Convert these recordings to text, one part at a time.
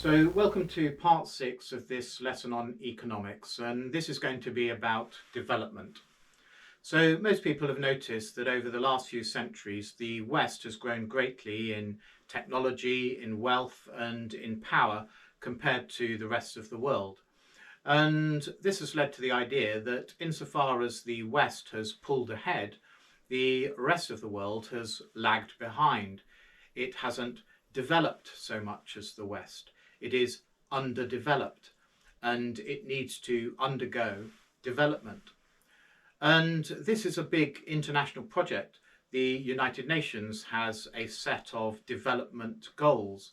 So welcome to part 6 of this lesson on economics, and this is going to be about development. So most people have noticed that over the last few centuries the West has grown greatly in technology, in wealth and in power compared to the rest of the world. And this has led to the idea that insofar as the West has pulled ahead, the rest of the world has lagged behind. It hasn't developed so much as the West. It is underdeveloped and it needs to undergo development. And this is a big international project. The United Nations has a set of development goals,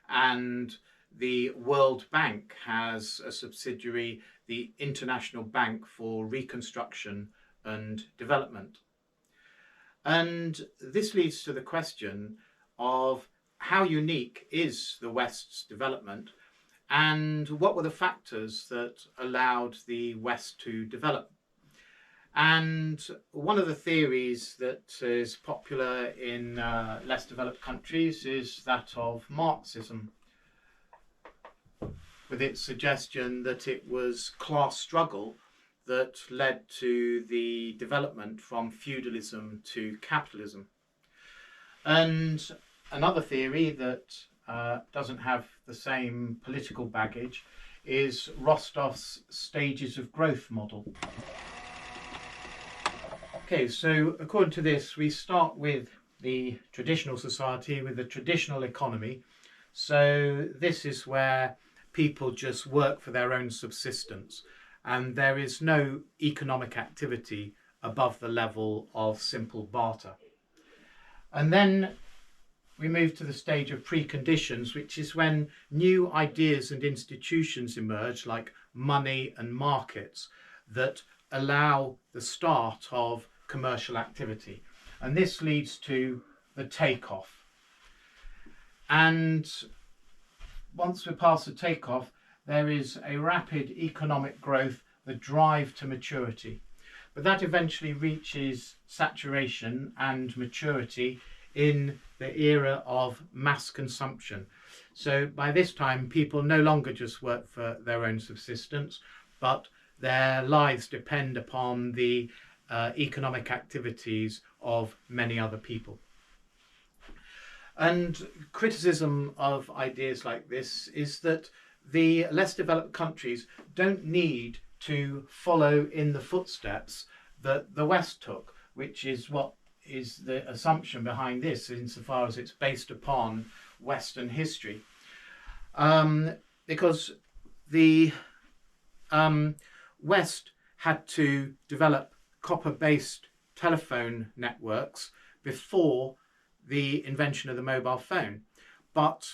and the World Bank has a subsidiary, the International Bank for Reconstruction and Development. And this leads to the question of how unique is the West's development and what were the factors that allowed the West to develop. And one of the theories that is popular in less developed countries is that of Marxism, with its suggestion that it was class struggle that led to the development from feudalism to capitalism. And another theory that doesn't have the same political baggage is Rostow's stages of growth model. Okay, so according to this, we start with the traditional society, with the traditional economy. So this is where people just work for their own subsistence, and there is no economic activity above the level of simple barter. And then we move to the stage of preconditions, which is when new ideas and institutions emerge, like money and markets, that allow the start of commercial activity. And this leads to the takeoff. And once we're past the takeoff, there is a rapid economic growth, the drive to maturity. But that eventually reaches saturation and maturity in the era of mass consumption. So by this time, people no longer just work for their own subsistence, but their lives depend upon the economic activities of many other people. And criticism of ideas like this is that the less developed countries don't need to follow in the footsteps that the West took, which is what is the assumption behind this, insofar as it's based upon Western history. Because the West had to develop copper-based telephone networks before the invention of the mobile phone. But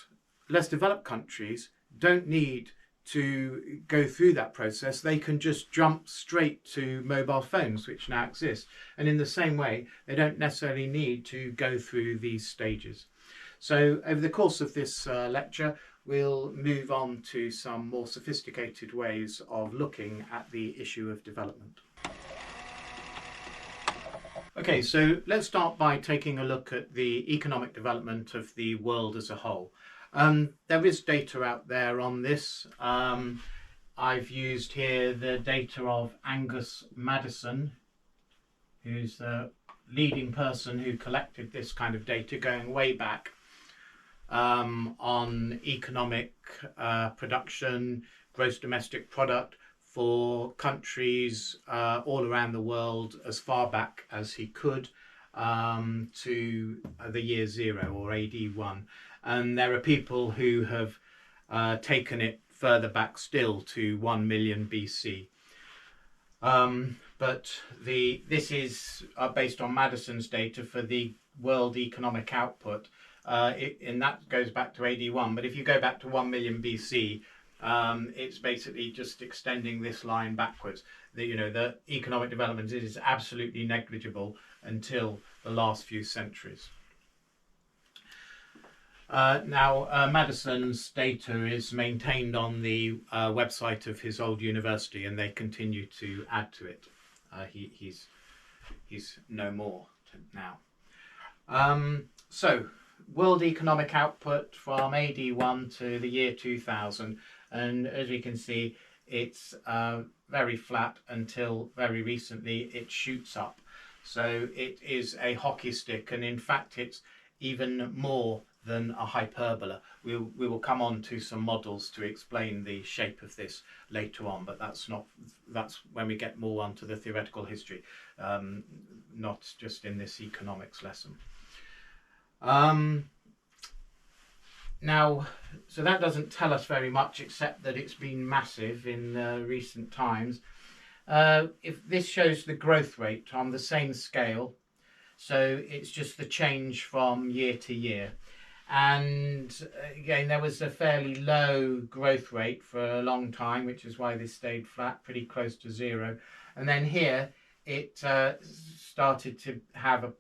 less developed countries don't need to go through that process. They can just jump straight to mobile phones, which now exist. And in the same way, they don't necessarily need to go through these stages. So over the course of this lecture, we'll move on to some more sophisticated ways of looking at the issue of development. Okay, so let's start by taking a look at the economic development of the world as a whole. There is data out there on this. I've used here the data of Angus Maddison, who's the leading person who collected this kind of data going way back on economic production, gross domestic product for countries all around the world as far back as he could to the year 0 or AD 1. And there are people who have taken it further back still to 1 million BC. But this is based on Madison's data for the world economic output, and that goes back to AD 1. But if you go back to 1 million BC, it's basically just extending this line backwards. The economic development is absolutely negligible until the last few centuries. Now, Madison's data is maintained on the website of his old university, and they continue to add to it. He's no more now. So world economic output from AD 1 to the year 2000, and as we can see, it's very flat until very recently it shoots up. So it is a hockey stick, and in fact it's even more than a hyperbola. We will come on to some models to explain the shape of this later on, but that's when we get more onto the theoretical history, not just in this economics lesson. Now, so that doesn't tell us very much, except that it's been massive in recent times. If this shows the growth rate on the same scale, so it's just the change from year to year. And again, there was a fairly low growth rate for a long time, which is why this stayed flat, pretty close to zero. And then here it started to have a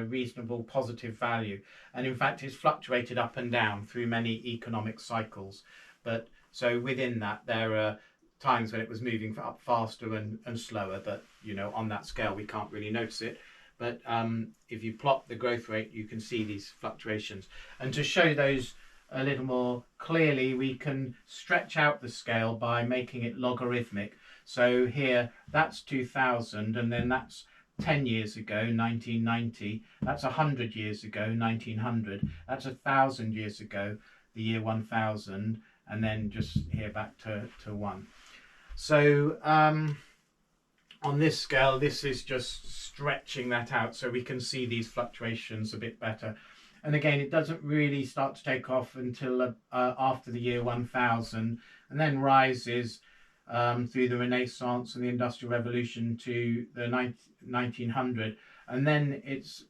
reasonable positive value, and in fact it's fluctuated up and down through many economic cycles. But so within that there are times when it was moving up faster and slower, but on that scale we can't really notice it. But if you plot the growth rate, you can see these fluctuations. And to show those a little more clearly, we can stretch out the scale by making it logarithmic. So here, that's 2000, and then that's 10 years ago, 1990. That's 100 years ago, 1900. That's 1,000 years ago, the year 1000, and then just here back to 1. So on this scale, this is just stretching that out so we can see these fluctuations a bit better. And again, it doesn't really start to take off until after the year 1000, and then rises through the Renaissance and the Industrial Revolution to the 1900, and then it's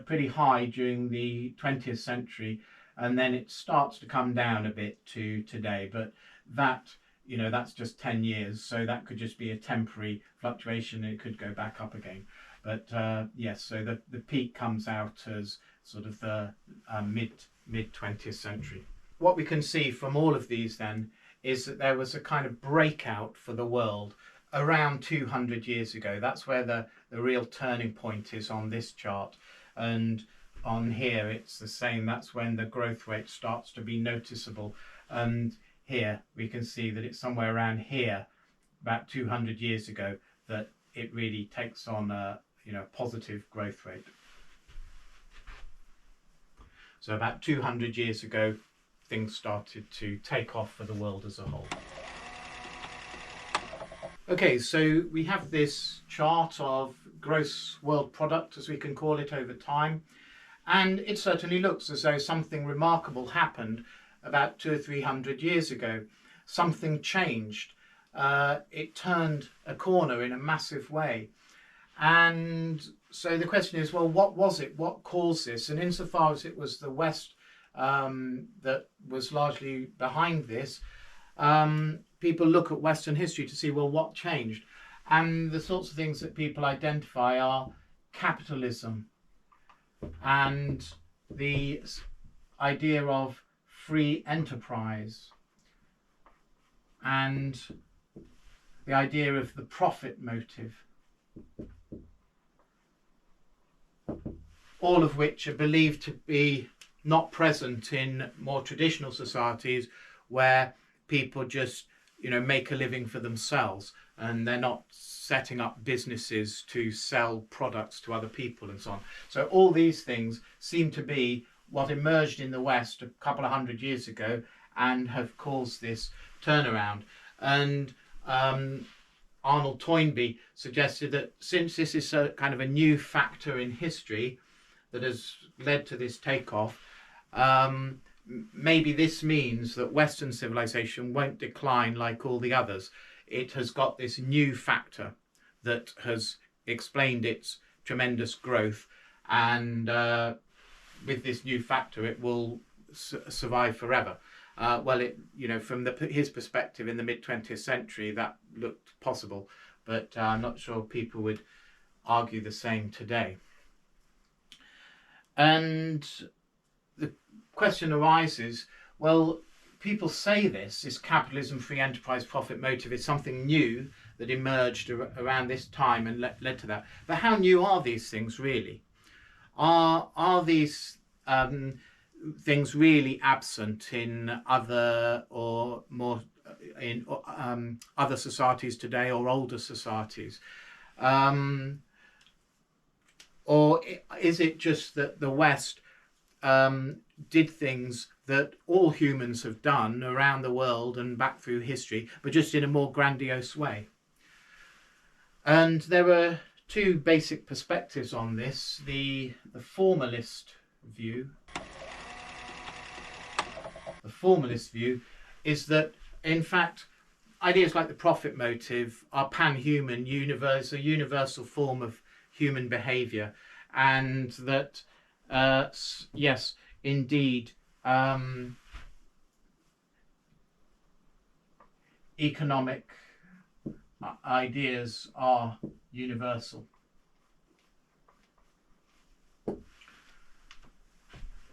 pretty high during the 20th century, and then it starts to come down a bit to today. But that, that's just 10 years, so that could just be a temporary fluctuation, and it could go back up again. But yes, so the peak comes out as sort of the mid 20th century. What we can see from all of these then is that there was a kind of breakout for the world around 200 years ago. That's where the real turning point is on this chart. And on here it's the same. That's when the growth rate starts to be noticeable. And here we can see that it's somewhere around here, about 200 years ago, that it really takes on a positive growth rate. So about 200 years ago, things started to take off for the world as a whole. Okay, so we have this chart of gross world product, as we can call it, over time, and it certainly looks as though something remarkable happened about 200 or 300 years ago. Something changed. It turned a corner in a massive way. And so the question is, well, what was it? What caused this? And insofar as it was the West that was largely behind this, people look at Western history to see, well, what changed? And the sorts of things that people identify are capitalism and the idea of free enterprise and the idea of the profit motive, all of which are believed to be not present in more traditional societies where people just make a living for themselves and they're not setting up businesses to sell products to other people and so on. So all these things seem to be what emerged in the West a couple of hundred years ago and have caused this turnaround. And Arnold Toynbee suggested that since this is a kind of a new factor in history that has led to this takeoff, maybe this means that Western civilization won't decline like all the others. It has got this new factor that has explained its tremendous growth, and with this new factor it will survive forever. Well, from his perspective in the mid-20th century that looked possible, but I'm not sure people would argue the same today. And the question arises, well, people say this capitalism, free enterprise, profit motive is something new that emerged around this time and led to that. But how new are these things really? Are these things really absent in other or more in other societies today or older societies? Or is it just that the West did things that all humans have done around the world and back through history, but just in a more grandiose way? And there are two basic perspectives on this. The formalist view. The formalist view is that, in fact, ideas like the profit motive are pan-human, a universal form of human behaviour, and that, yes, indeed, economic ideas are universal.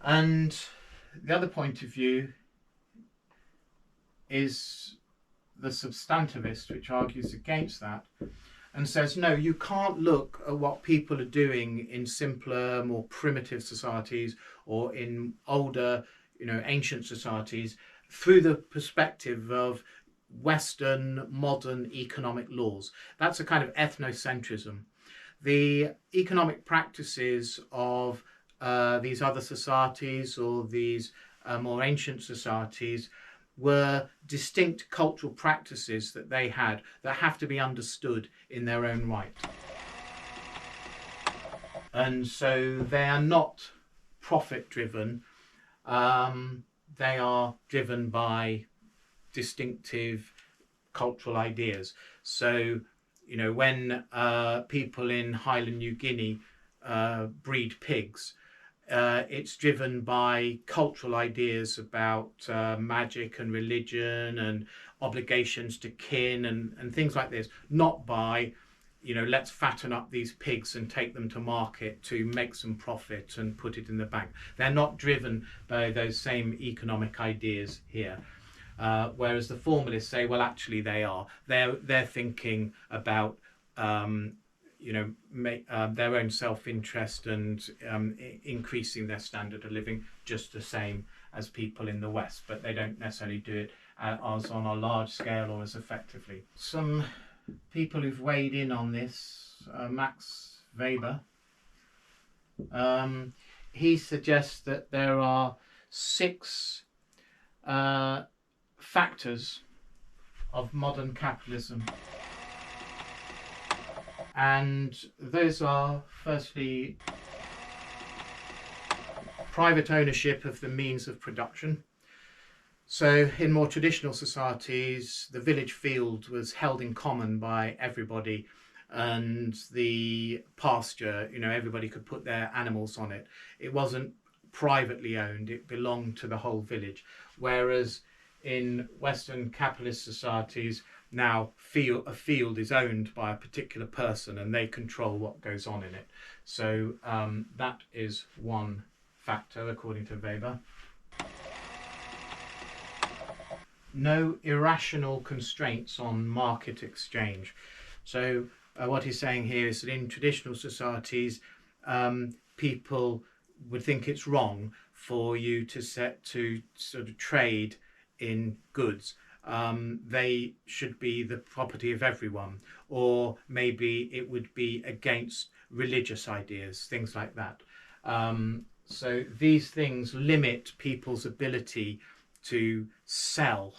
And the other point of view is the substantivist, which argues against that and says, no, you can't look at what people are doing in simpler, more primitive societies or in older, ancient societies through the perspective of Western modern economic laws. That's a kind of ethnocentrism. The economic practices of these other societies or these more ancient societies were distinct cultural practices that they had that have to be understood in their own right. And so they are not profit driven, they are driven by distinctive cultural ideas. So, when people in Highland New Guinea breed pigs, it's driven by cultural ideas about magic and religion and obligations to kin and things like this, not by, let's fatten up these pigs and take them to market to make some profit and put it in the bank. They're not driven by those same economic ideas here. Whereas the formalists say, well, actually they are. They're thinking about their own self-interest and increasing their standard of living just the same as people in the West, but they don't necessarily do it as on a large scale or as effectively. Some people who've weighed in on this, Max Weber, he suggests that there are 6 factors of modern capitalism. And those are, firstly, private ownership of the means of production. So in more traditional societies, the village field was held in common by everybody, and the pasture, everybody could put their animals on it. It wasn't privately owned, it belonged to the whole village. Whereas in Western capitalist societies, now a field is owned by a particular person and they control what goes on in it. So that is one factor, according to Weber. No irrational constraints on market exchange. So what he's saying here is that in traditional societies, people would think it's wrong for you to sort of trade in goods. They should be the property of everyone, or maybe it would be against religious ideas, things like that. So these things limit people's ability to sell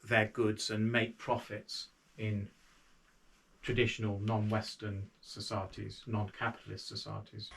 their goods and make profits in traditional non-Western societies, non-capitalist societies.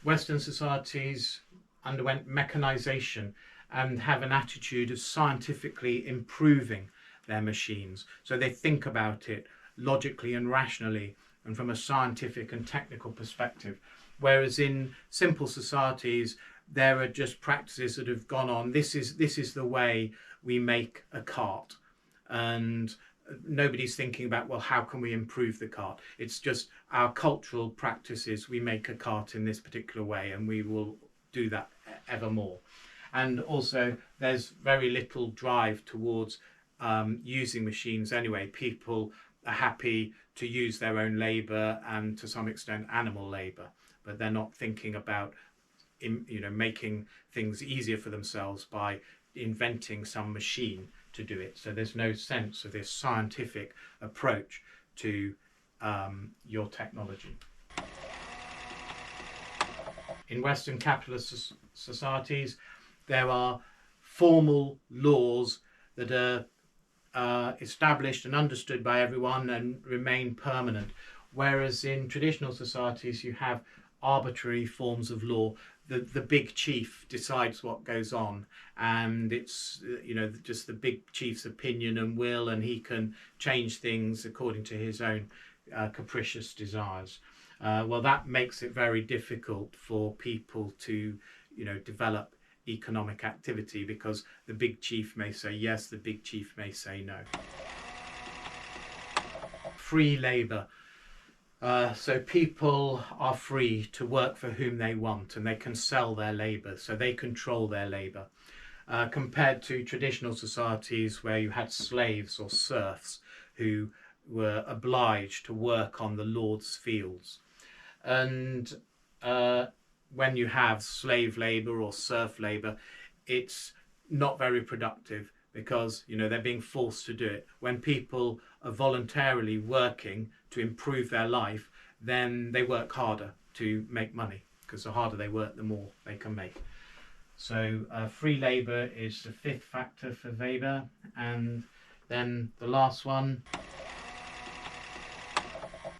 Western societies underwent mechanization and have an attitude of scientifically improving their machines. So they think about it logically and rationally and from a scientific and technical perspective. Whereas in simple societies, there are just practices that have gone on. This is the way we make a cart. And nobody's thinking about, well, how can we improve the cart? It's just our cultural practices. We make a cart in this particular way, and we will do that evermore. And also, there's very little drive towards using machines anyway. People are happy to use their own labour and, to some extent, animal labour, but they're not thinking about making things easier for themselves by inventing some machine to do it. So there's no sense of this scientific approach to your technology. In Western capitalist societies, there are formal laws that are established and understood by everyone and remain permanent, whereas in traditional societies you have arbitrary forms of law. The big chief decides what goes on, and it's just the big chief's opinion and will, and he can change things according to his own capricious desires. Well, that makes it very difficult for people to develop economic activity, because the big chief may say yes, the big chief may say no. Free labour. So people are free to work for whom they want, and they can sell their labour, so they control their labour. Compared to traditional societies where you had slaves or serfs who were obliged to work on the lord's fields. And when you have slave labour or serf labour, it's not very productive, because they're being forced to do it. When people are voluntarily working to improve their life, then they work harder to make money, because the harder they work, the more they can make. So free labour is the fifth factor for Weber. And then the last one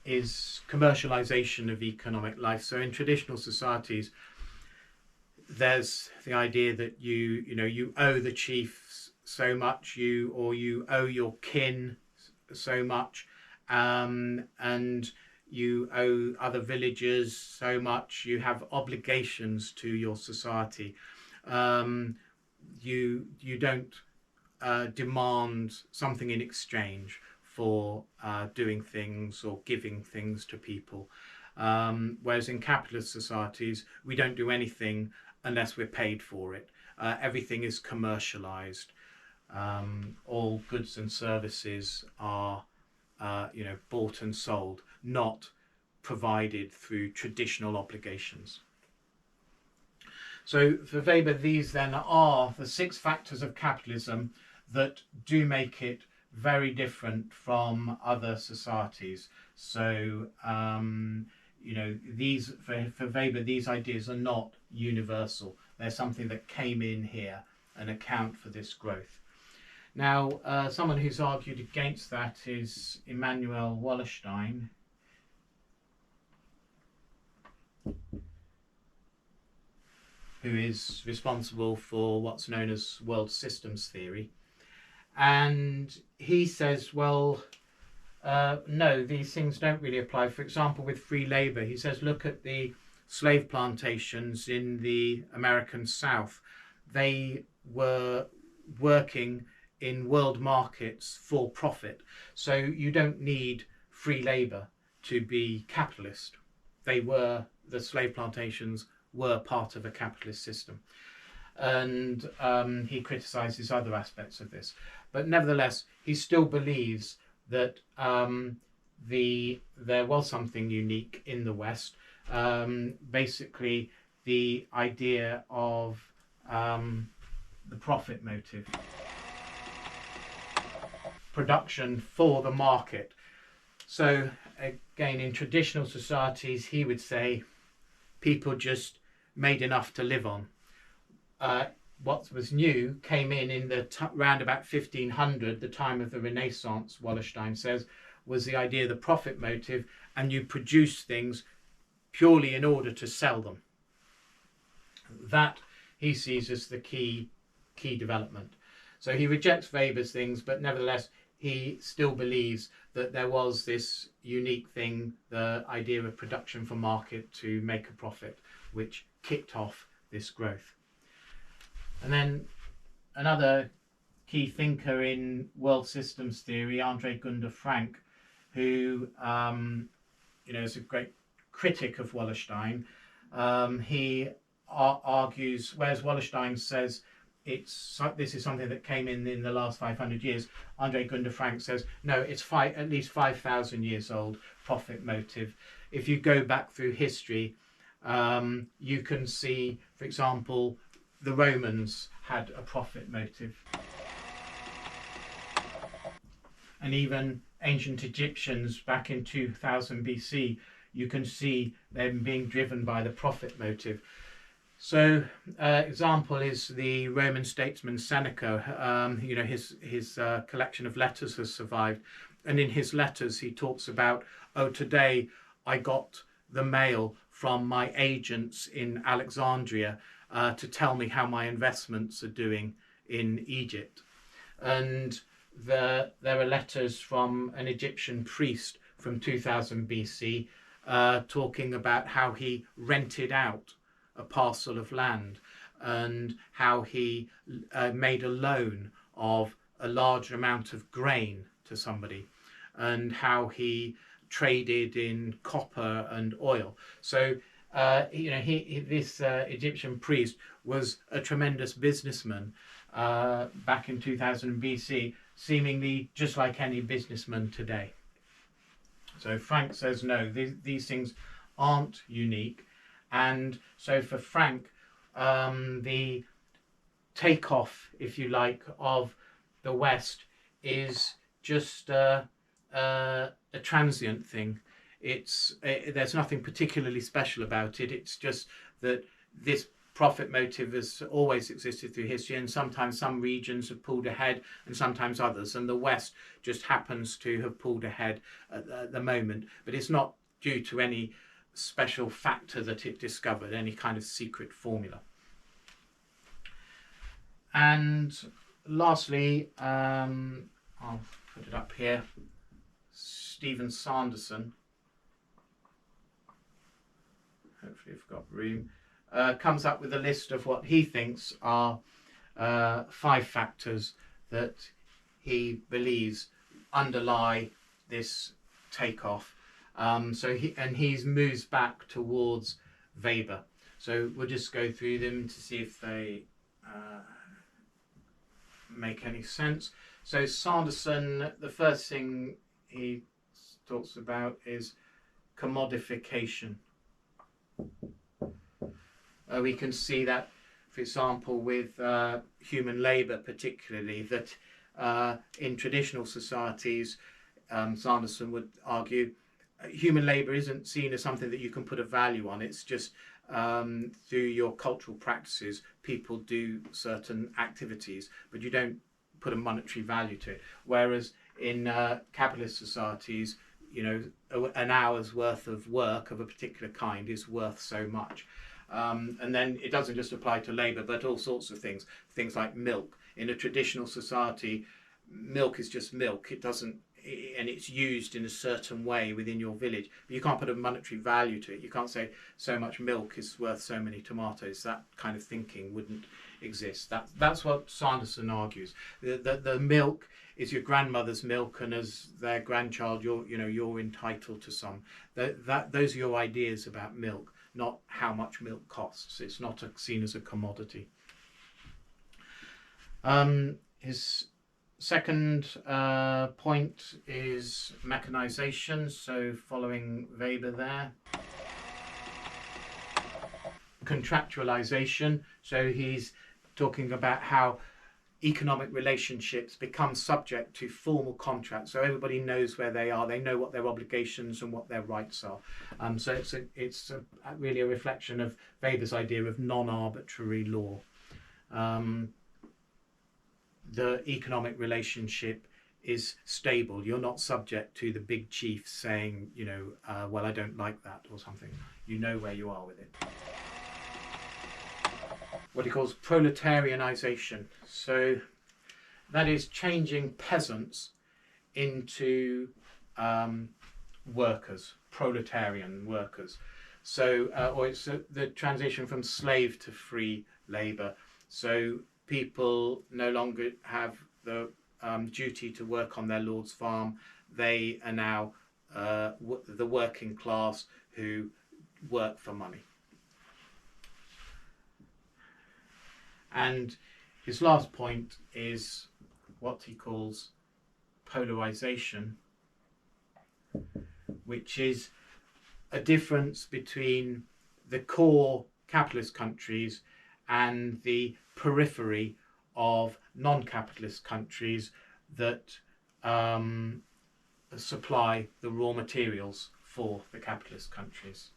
is commercialization of economic life. So in traditional societies, there's the idea that you owe the chief so much, you owe your kin so much, and you owe other villagers so much. You have obligations to your society. You don't demand something in exchange for doing things or giving things to people. Whereas in capitalist societies, we don't do anything unless we're paid for it. Everything is commercialized. All goods and services are bought and sold, not provided through traditional obligations. So for Weber, these then are the 6 factors of capitalism that do make it very different from other societies. So these for Weber, these ideas are not universal. They're something that came in here and account for this growth. Now, someone who's argued against that is Immanuel Wallerstein, who is responsible for what's known as world systems theory. And he says, well, no, these things don't really apply. For example, with free labour, he says, look at the slave plantations in the American South. They were working in world markets for profit. So you don't need free labour to be capitalist. The slave plantations were part of a capitalist system. And he criticises other aspects of this. But nevertheless, he still believes that there was something unique in the West. Basically, the idea of the profit motive. Production for the market. So again, in traditional societies, he would say people just made enough to live on. What was new came in the round about 1500, the time of the Renaissance, Wallerstein says, was the idea of the profit motive, and you produce things purely in order to sell them. That he sees as the key development. So he rejects Weber's things, but nevertheless he still believes that there was this unique thing, the idea of production for market to make a profit, which kicked off this growth. And then another key thinker in world systems theory, André Gunder Frank, who is a great critic of Wallerstein. He argues, whereas Wallerstein says this is something that came in the last 500 years, André Gunder Frank says, no, it's at least 5,000 years old, profit motive. If you go back through history, you can see, for example, the Romans had a profit motive. And even ancient Egyptians back in 2000 BC, you can see them being driven by the profit motive. So, example is the Roman statesman Seneca. His collection of letters has survived, and in his letters he talks about, oh, today I got the mail from my agents in Alexandria to tell me how my investments are doing in Egypt. And there are letters from an Egyptian priest from 2000 BC talking about how he rented out a parcel of land and how he made a loan of a large amount of grain to somebody, and how he traded in copper and oil. So this Egyptian priest was a tremendous businessman back in 2000 BC, seemingly just like any businessman today. So Frank says no, these things aren't unique. And so for Frank, the takeoff, if you like, of the West is just a transient thing. There's nothing particularly special about it. It's just that this profit motive has always existed through history, and sometimes some regions have pulled ahead and sometimes others, and the West just happens to have pulled ahead at the moment. But it's not due to any special factor that it discovered, any kind of secret formula. And lastly, I'll put it up here, Stephen Sanderson, hopefully I've got room, comes up with a list of what he thinks are 5 factors that he believes underlie this takeoff. So he's moves back towards Weber. So we'll just go through them to see if they make any sense. So Sanderson, the first thing he talks about is commodification. We can see that, for example, with human labour particularly, that in traditional societies, Sanderson would argue, human labour isn't seen as something that you can put a value on. It's just through your cultural practices, people do certain activities, but you don't put a monetary value to it. Whereas in capitalist societies, an hour's worth of work of a particular kind is worth so much. And then it doesn't just apply to labour, but all sorts of things like milk. In a traditional society, milk is just milk. It doesn't, and it's used in a certain way within your village, but you can't put a monetary value to it. You can't say so much milk is worth so many tomatoes. That kind of thinking wouldn't exist. That's what Sanderson argues. The milk is your grandmother's milk, and as their grandchild, you're entitled to some. Those are your ideas about milk, not how much milk costs. It's not seen as a commodity. His second point is mechanization, so following Weber there. Contractualization, so he's talking about how economic relationships become subject to formal contracts, so everybody knows where they are, they know what their obligations and what their rights are. So it's really a reflection of Weber's idea of non-arbitrary law. The economic relationship is stable. You're not subject to the big chief saying, well, I don't like that or something. You know where you are with it. What he calls proletarianization. So that is changing peasants into workers, proletarian workers. So, or it's the transition from slave to free labour. So people no longer have the duty to work on their lord's farm. They are now the working class who work for money. And his last point is what he calls polarization, which is a difference between the core capitalist countries and the periphery of non-capitalist countries that supply the raw materials for the capitalist countries.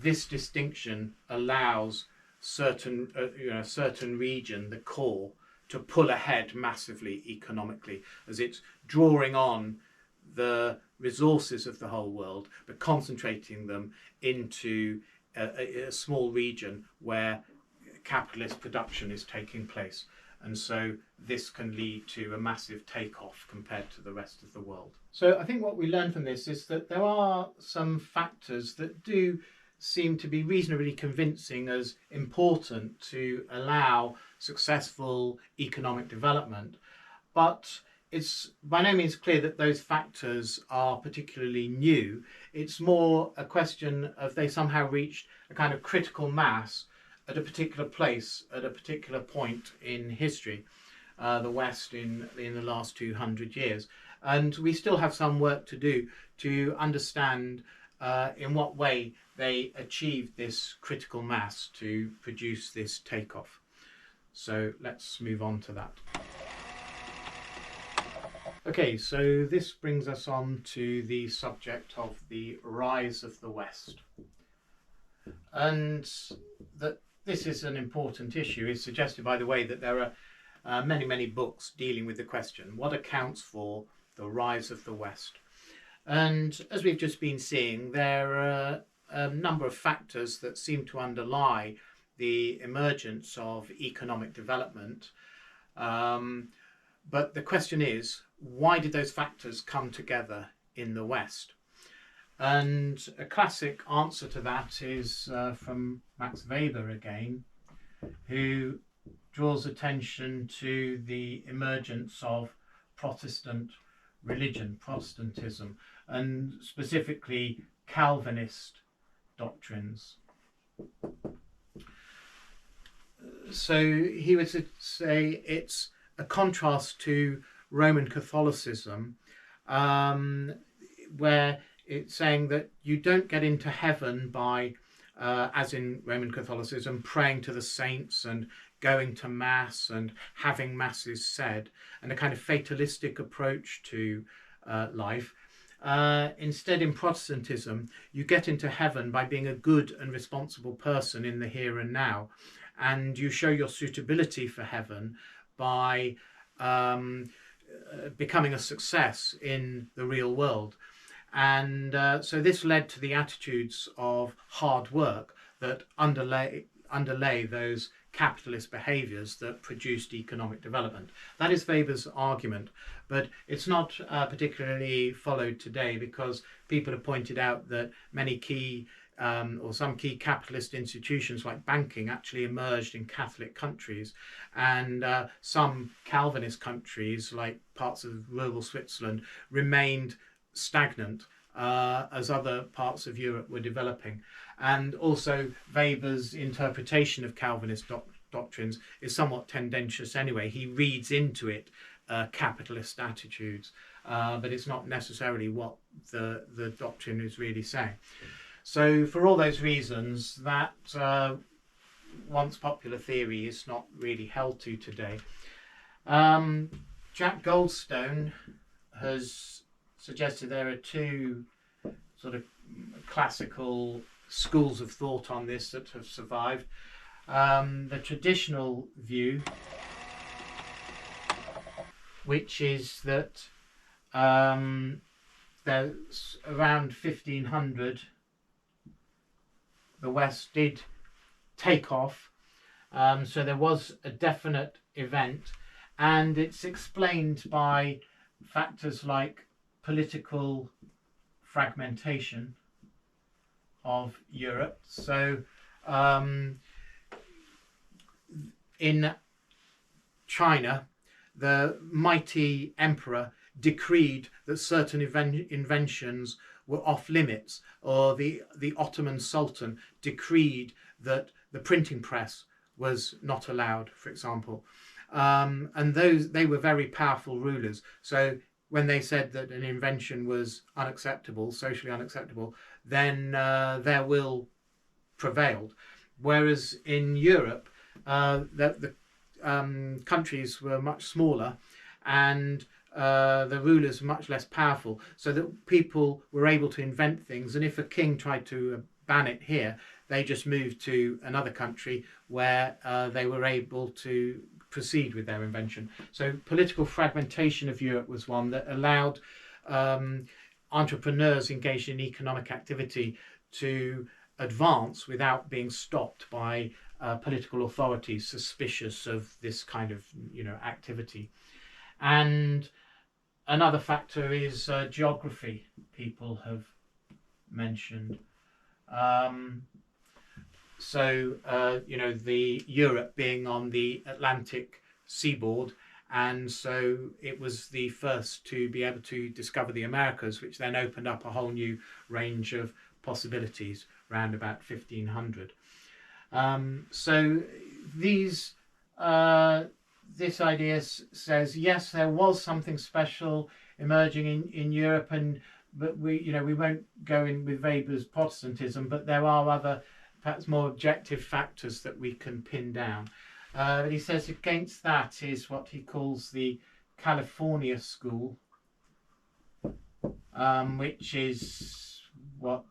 This distinction allows certain region, the core, to pull ahead massively economically, as it's drawing on the resources of the whole world, but concentrating them into a small region where capitalist production is taking place. And so this can lead to a massive takeoff compared to the rest of the world. So I think what we learn from this is that there are some factors that do seem to be reasonably convincing as important to allow successful economic development, but it's by no means clear that those factors are particularly new. It's more a question of they somehow reached a kind of critical mass at a particular place, at a particular point in history, the West in the last 200 years. And we still have some work to do to understand in what way they achieved this critical mass to produce this takeoff. So let's move on to that. Okay, so this brings us on to the subject of the rise of the West. And that this is an important issue is suggested by the way that there are many books dealing with the question, what accounts for the rise of the West? And as we've just been seeing, there are a number of factors that seem to underlie the emergence of economic development. But the question is, why did those factors come together in the West? And a classic answer to that is from Max Weber again, who draws attention to the emergence of Protestant religion, Protestantism, and specifically Calvinist doctrines. So he would say it's a contrast to Roman Catholicism, where it's saying that you don't get into heaven by, as in Roman Catholicism, praying to the saints and going to mass and having masses said, and a kind of fatalistic approach to life. Instead, in Protestantism, you get into heaven by being a good and responsible person in the here and now, and you show your suitability for heaven by becoming a success in the real world. And so this led to the attitudes of hard work that underlay those capitalist behaviours that produced economic development. That is Weber's argument, but it's not particularly followed today, because people have pointed out that many key or some key capitalist institutions like banking actually emerged in Catholic countries, and some Calvinist countries like parts of rural Switzerland remained stagnant as other parts of Europe were developing. And also Weber's interpretation of Calvinist doctrines is somewhat tendentious anyway. He reads into it capitalist attitudes, but it's not necessarily what the doctrine is really saying. So for all those reasons, that once popular theory is not really held to today. Jack Goldstone has suggested there are two sort of classical schools of thought on this that have survived. The traditional view, which is that there's around 1500 the West did take off, so there was a definite event, and it's explained by factors like political fragmentation of Europe. So in China, the mighty emperor decreed that certain inventions were off limits, or the Ottoman Sultan decreed that the printing press was not allowed, for example. And they were very powerful rulers. So when they said that an invention was unacceptable, socially unacceptable, then their will prevailed. Whereas in Europe, the countries were much smaller, and the rulers were much less powerful, so that people were able to invent things. And if a king tried to ban it here, they just moved to another country where they were able to proceed with their invention. So political fragmentation of Europe was one that allowed entrepreneurs engaged in economic activity to advance without being stopped by political authorities suspicious of this kind of activity. And another factor is geography, people have mentioned. The Europe being on the Atlantic seaboard, and so it was the first to be able to discover the Americas, which then opened up a whole new range of possibilities around about 1500. So this idea says, yes, there was something special emerging in Europe, but we won't go in with Weber's Protestantism, but there are other, perhaps more objective factors that we can pin down. But he says against that is what he calls the California school, which is what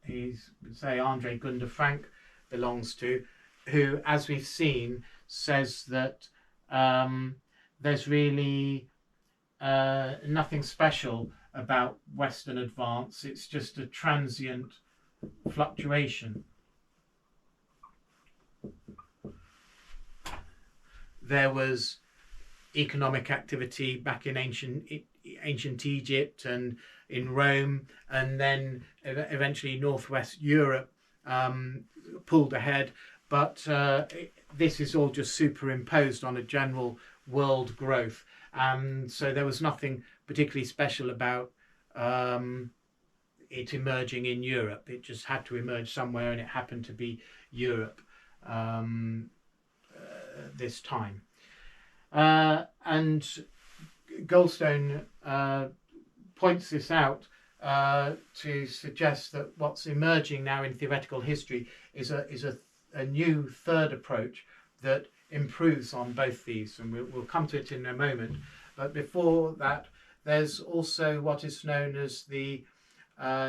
André Gunder Frank belongs to, who, as we've seen, says that there's really nothing special about Western advance. It's just a transient fluctuation. There was economic activity back in ancient Egypt and in Rome, and then eventually Northwest Europe pulled ahead, but this is all just superimposed on a general world growth. So there was nothing particularly special about it emerging in Europe. It just had to emerge somewhere, and it happened to be Europe this time. And Goldstone points this out to suggest that what's emerging now in theoretical history is a new third approach that improves on both these, and we'll come to it in a moment. But before that, there's also what is known as the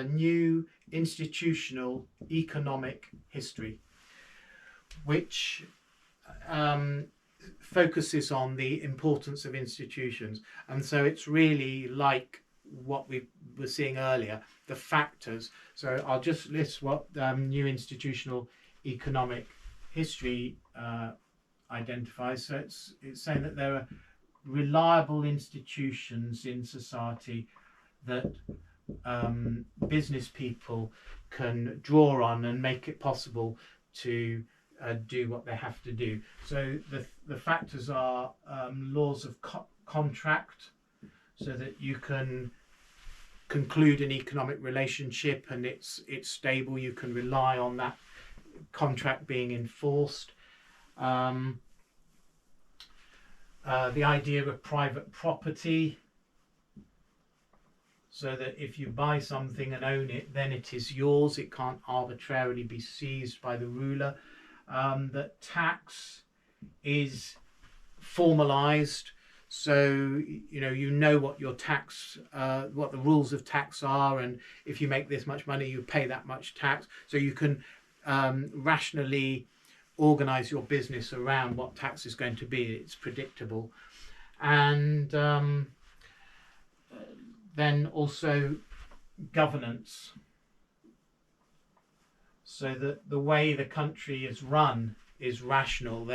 new institutional economic history, which focuses on the importance of institutions. And so it's really like what we were seeing earlier, the factors. So I'll just list what new institutional economic history identifies. So it's saying that there are reliable institutions in society that business people can draw on and make it possible to do what they have to do. So the factors are laws of contract, so that you can conclude an economic relationship and it's stable. You can rely on that contract being enforced. The idea of private property, so that if you buy something and own it, then it is yours. It can't arbitrarily be seized by the ruler. That tax is formalized, so you know what your tax, what the rules of tax are, and if you make this much money, you pay that much tax. So you can rationally organize your business around what tax is going to be. It's predictable. And then also governance, so that the way the country is run is rational.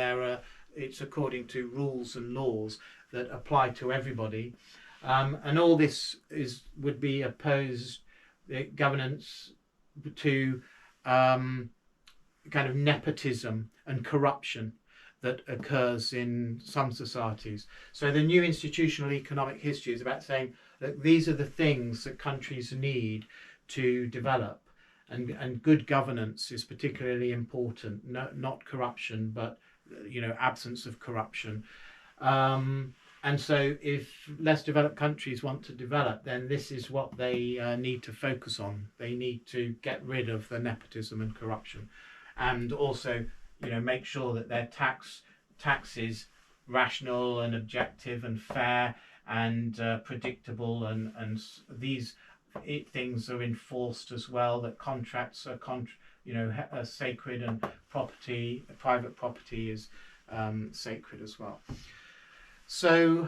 It's according to rules and laws that apply to everybody, and all this would be opposed, governance, to kind of nepotism and corruption that occurs in some societies. So the new institutional economic history is about saying that these are the things that countries need to develop, and good governance is particularly important. Not corruption, but absence of corruption. And so if less developed countries want to develop, then this is what they need to focus on. They need to get rid of the nepotism and corruption, and also, make sure that their taxes rational and objective and fair and predictable, and these things are enforced as well, that contracts are are sacred, and private property is sacred as well. So,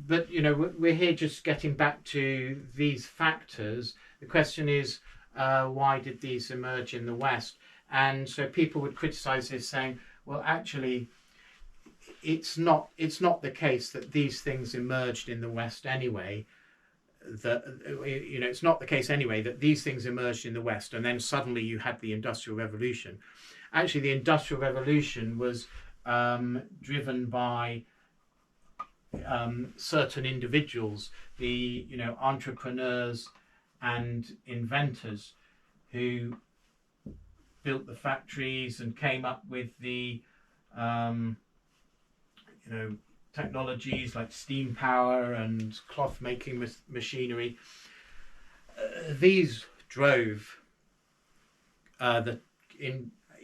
but we're here just getting back to these factors. The question is, why did these emerge in the West? And so people would criticize this, saying, well, actually, it's not the case that these things emerged in the West anyway. It's not the case anyway that these things emerged in the West and then suddenly you had the Industrial Revolution. Actually, the Industrial Revolution was driven by certain individuals, the entrepreneurs and inventors who built the factories and came up with the technologies like steam power and cloth making machinery. These drove the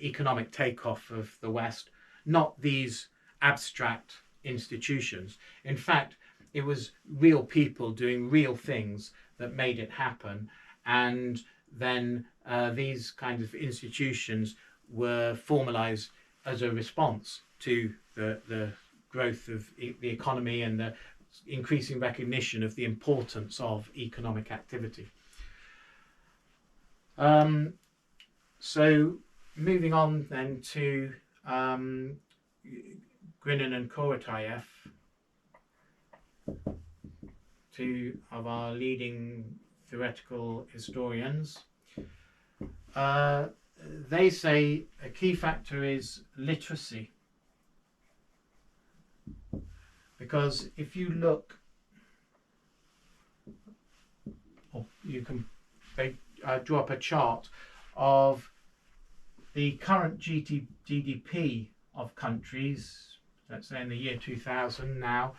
economic takeoff of the West, not these abstract institutions. In fact, it was real people doing real things that made it happen, and then these kinds of institutions were formalized as a response to the growth of the economy and the increasing recognition of the importance of economic activity. So moving on then to Grinin and Korotayev, two of our leading theoretical historians. They say a key factor is literacy. Because if you look, they draw up a chart of the current GDP of countries, let's say in the year 2000 now,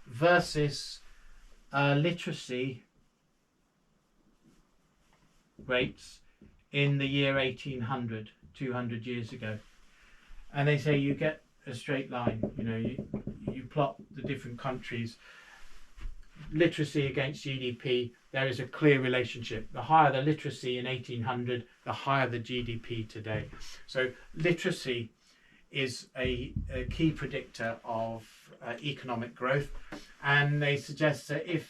versus literacy rates in the year 1800, 200 years ago. And they say you get a straight line, you plot the different countries, literacy against GDP, there is a clear relationship. The higher the literacy in 1800, the higher the GDP today. So literacy is a key predictor of economic growth, and they suggest that if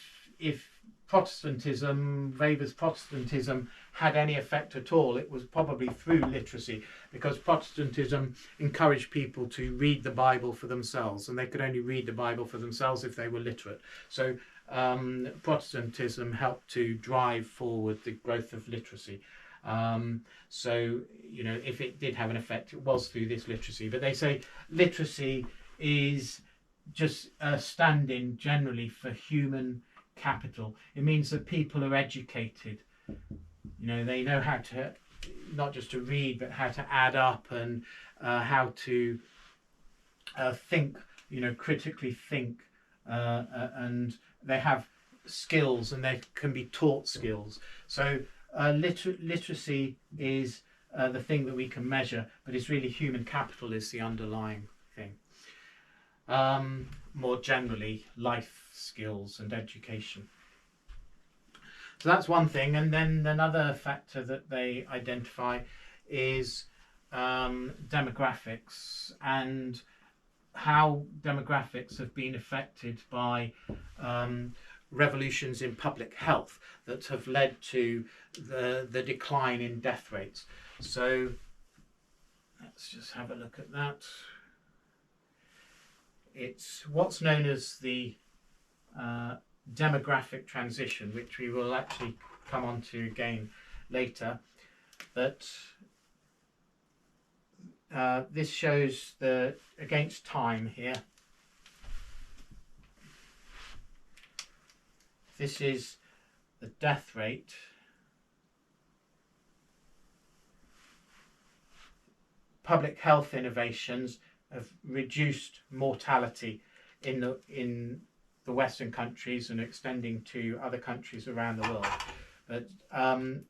Weber's Protestantism had any effect at all, it was probably through literacy, because Protestantism encouraged people to read the Bible for themselves, and they could only read the Bible for themselves if they were literate. So Protestantism helped to drive forward the growth of literacy. So, if it did have an effect, it was through this literacy. But they say literacy is just a stand-in generally for human capital. It means that people are educated. They know how to, not just to read, but how to add up, and how to think, critically think, and they have skills, and they can be taught skills. So literacy is the thing that we can measure, but it's really human capital is the underlying thing. More generally, life skills and education. So that's one thing. And then another factor that they identify is demographics, and how demographics have been affected by revolutions in public health that have led to the decline in death rates. So let's just have a look at that. It's what's known as the demographic transition, which we will actually come on to again later. But this shows against time here. This is the death rate. Public health innovations have reduced mortality in the Western countries and extending to other countries around the world. But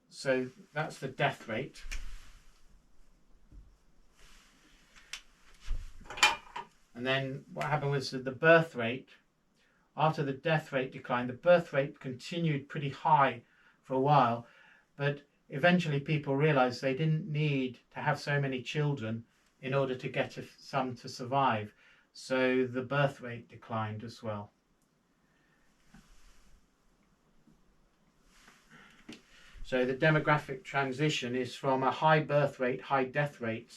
so that's the death rate. And then what happened was that the birth rate, after the death rate declined, the birth rate continued pretty high for a while, but eventually people realized they didn't need to have so many children in order to get some to survive. So the birth rate declined as well. So the demographic transition is from a high birth rate, high death rate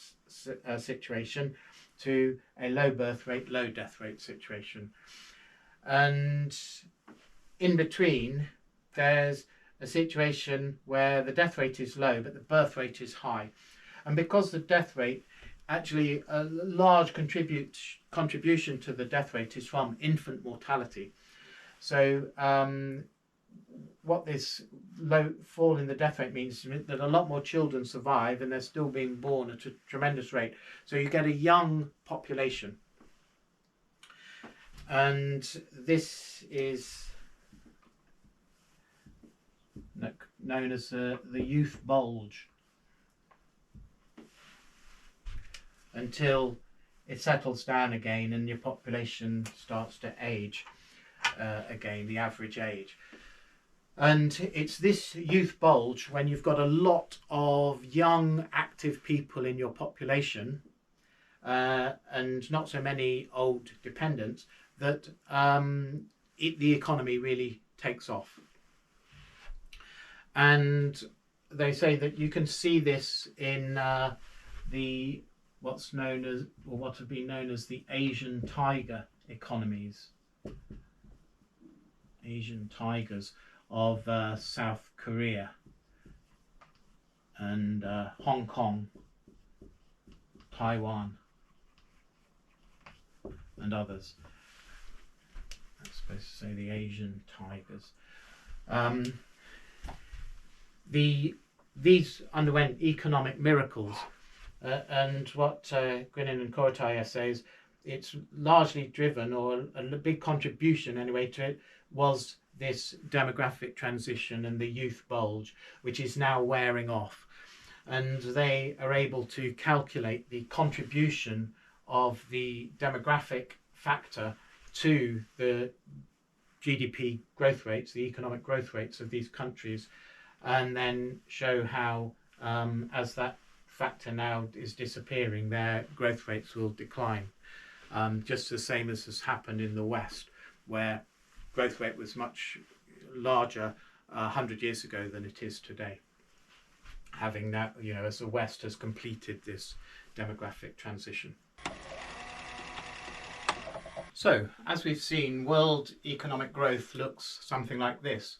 situation to a low birth rate, low death rate situation. And in between, there's a situation where the death rate is low, but the birth rate is high. And because the death rate, actually a large contribution to the death rate is from infant mortality. So what this low fall in the death rate means is that a lot more children survive and they're still being born at a tremendous rate. So you get a young population. And this is known as the youth bulge, until it settles down again and your population starts to age again, the average age. And it's this youth bulge, when you've got a lot of young active people in your population and not so many old dependents, that the economy really takes off. And they say that you can see this in what's known as, or what have been known as, the Asian tiger economies, Asian tigers of South Korea and Hong Kong, Taiwan, and others. I'm supposed to say the Asian tigers. These underwent economic miracles, and what Grinin and Korotayev says, it's largely driven, or a big contribution anyway to it, was this demographic transition and the youth bulge, which is now wearing off. And they are able to calculate the contribution of the demographic factor to the GDP growth rates, the economic growth rates of these countries, and then show how, as that factor now is disappearing, their growth rates will decline. Just the same as has happened in the West, where growth rate was much larger 100 years ago than it is today. Having that, as the West has completed this demographic transition. So, as we've seen, world economic growth looks something like this.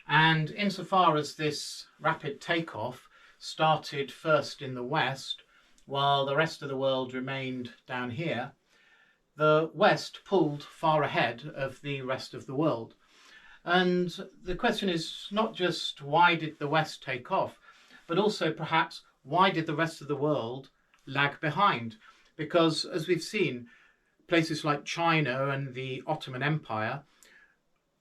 And insofar as this rapid takeoff started first in the West, while the rest of the world remained down here, the West pulled far ahead of the rest of the world. And the question is not just why did the West take off, but also perhaps why did the rest of the world lag behind? Because as we've seen, places like China and the Ottoman Empire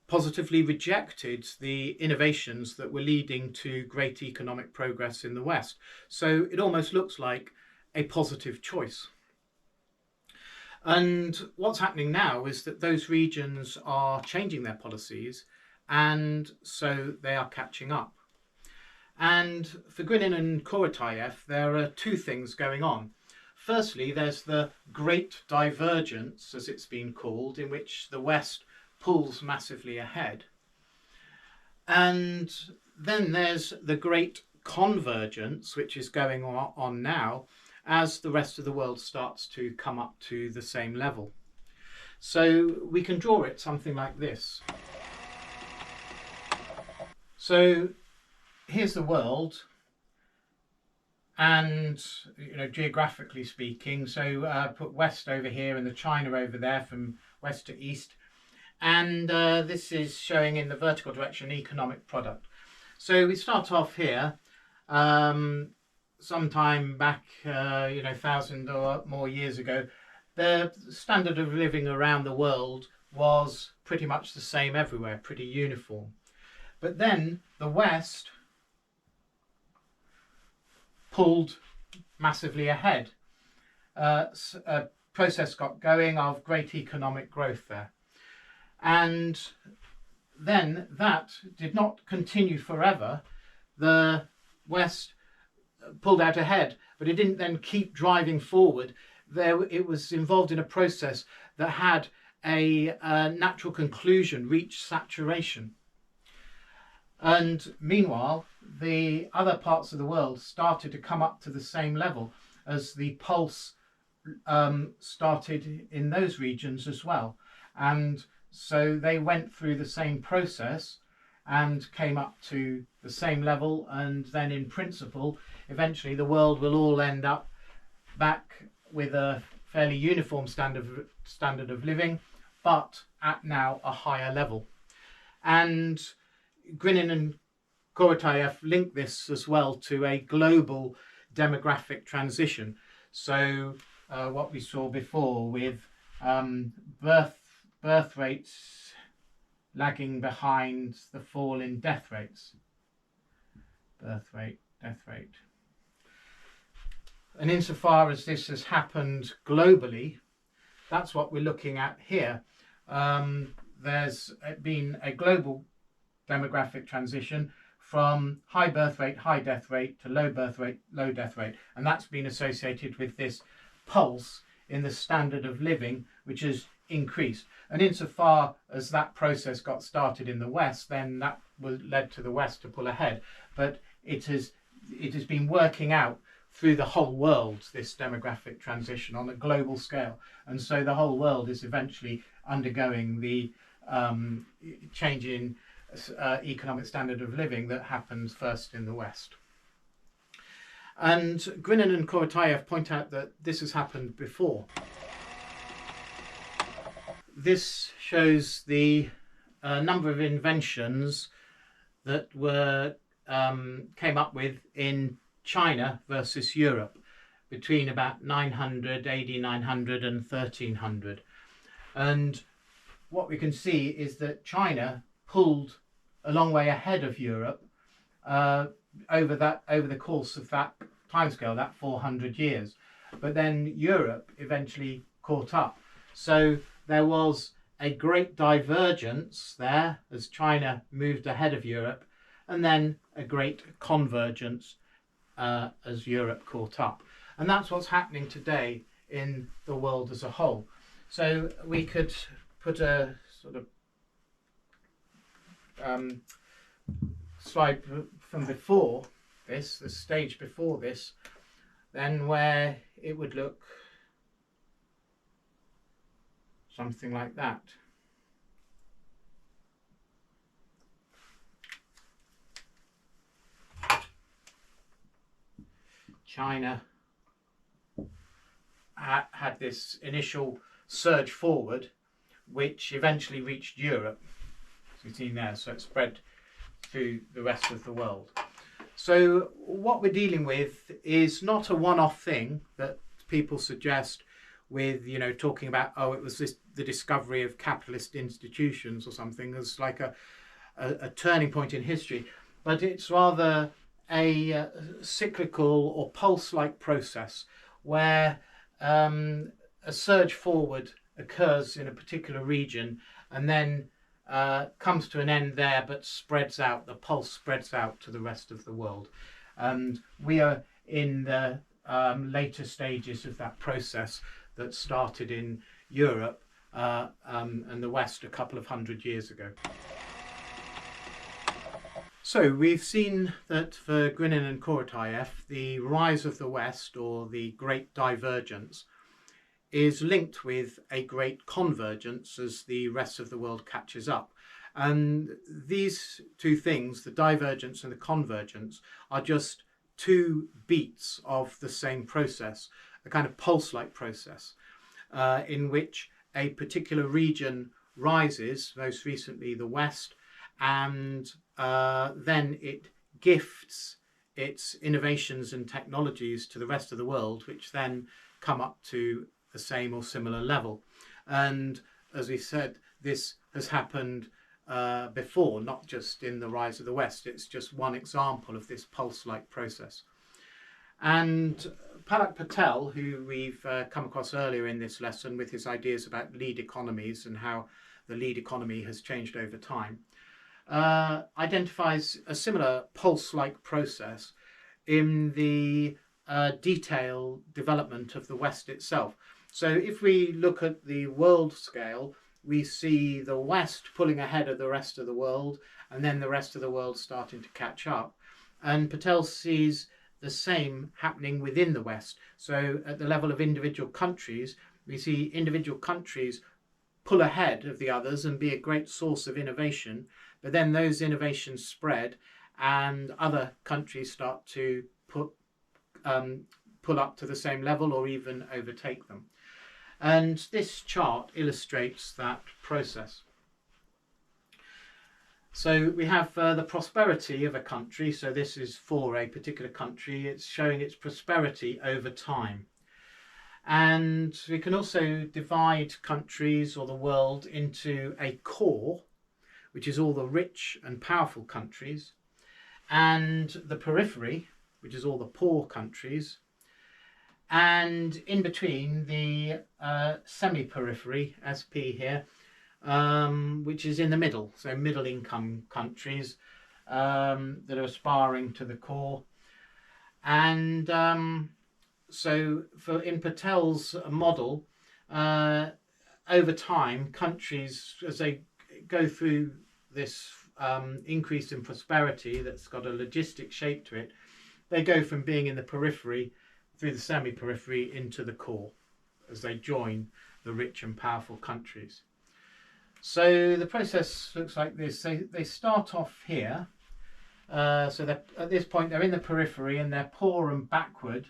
positively rejected the innovations that were leading to great economic progress in the West. So it almost looks like a positive choice. And what's happening now is that those regions are changing their policies, and so they are catching up. And for Grinin and Korotayev, there are two things going on. Firstly, there's the Great Divergence, as it's been called, in which the West pulls massively ahead. And then there's the Great Convergence, which is going on now, as the rest of the world starts to come up to the same level. So we can draw it something like this. So here's the world, and geographically speaking, so put West over here and the China over there from west to east, and this is showing in the vertical direction economic product. So we start off here. Sometime back, 1,000 or more years ago, the standard of living around the world was pretty much the same everywhere, pretty uniform. But then the West pulled massively ahead. A process got going of great economic growth there. And then that did not continue forever. The West pulled out ahead, but it didn't then keep driving forward. It was involved in a process that had a natural conclusion, reached saturation. And meanwhile, the other parts of the world started to come up to the same level as the pulse started in those regions as well. And so they went through the same process and came up to the same level. And then in principle, eventually the world will all end up back with a fairly uniform standard of living, but at now a higher level. And Grinin and Korotayev link this as well to a global demographic transition. So what we saw before with birth rates lagging behind the fall in death rates. Birth rate, death rate. And insofar as this has happened globally, that's what we're looking at here. There's been a global demographic transition from high birth rate, high death rate to low birth rate, low death rate. And that's been associated with this pulse in the standard of living, which has increased. And insofar as that process got started in the West, then that led to the West to pull ahead. But it has been working out through the whole world, this demographic transition on a global scale. And so the whole world is eventually undergoing the change in economic standard of living that happens first in the West. And Grinin and Korotayev point out that this has happened before. This shows the number of inventions that were came up with in China versus Europe between about 900, AD 900 and 1300. And what we can see is that China pulled a long way ahead of Europe over the course of that timescale, that 400 years. But then Europe eventually caught up. So there was a great divergence there as China moved ahead of Europe, and then a great convergence as Europe caught up. And that's what's happening today in the world as a whole. So we could put a sort of slide from before this, the stage before this, then where it would look something like that. China had this initial surge forward, which eventually reached Europe, as we've seen there, so it spread through the rest of the world. So what we're dealing with is not a one-off thing that people suggest with, you know, talking about, oh, it was the discovery of capitalist institutions or something, as like a turning point in history, but it's rather a cyclical or pulse-like process where a surge forward occurs in a particular region and then comes to an end there, but spreads out, the pulse spreads out to the rest of the world. And we are in the later stages of that process that started in Europe and the West a couple of hundred years ago. So we've seen that for Grinin and Korotayev, the rise of the West, or the Great Divergence, is linked with a Great Convergence as the rest of the world catches up. And these two things, the divergence and the convergence, are just two beats of the same process, a kind of pulse-like process in which a particular region rises, most recently the West, and then it gifts its innovations and technologies to the rest of the world, which then come up to the same or similar level. And as we said, this has happened before, not just in the rise of the West. It's just one example of this pulse-like process. And Palak Patel, who we've come across earlier in this lesson with his ideas about lead economies and how the lead economy has changed over time, identifies a similar pulse-like process in the detailed development of the West itself. So if we look at the world scale, we see the West pulling ahead of the rest of the world, and then the rest of the world starting to catch up. And Patel sees the same happening within the West. So at the level of individual countries, we see individual countries pull ahead of the others and be a great source of innovation, but then those innovations spread and other countries start to pull up to the same level or even overtake them. And this chart illustrates that process. So we have the prosperity of a country. So this is for a particular country. It's showing its prosperity over time. And we can also divide countries or the world into a core, which is all the rich and powerful countries, and the periphery, which is all the poor countries, and in between the semi-periphery, SP here, which is in the middle, so middle income countries that are aspiring to the core. And so in Patel's model, over time, countries, as they go through this increase in prosperity that's got a logistic shape to it, they go from being in the periphery through the semi-periphery into the core as they join the rich and powerful countries. So the process looks like this. They start off here. So at this point they're in the periphery and they're poor and backward.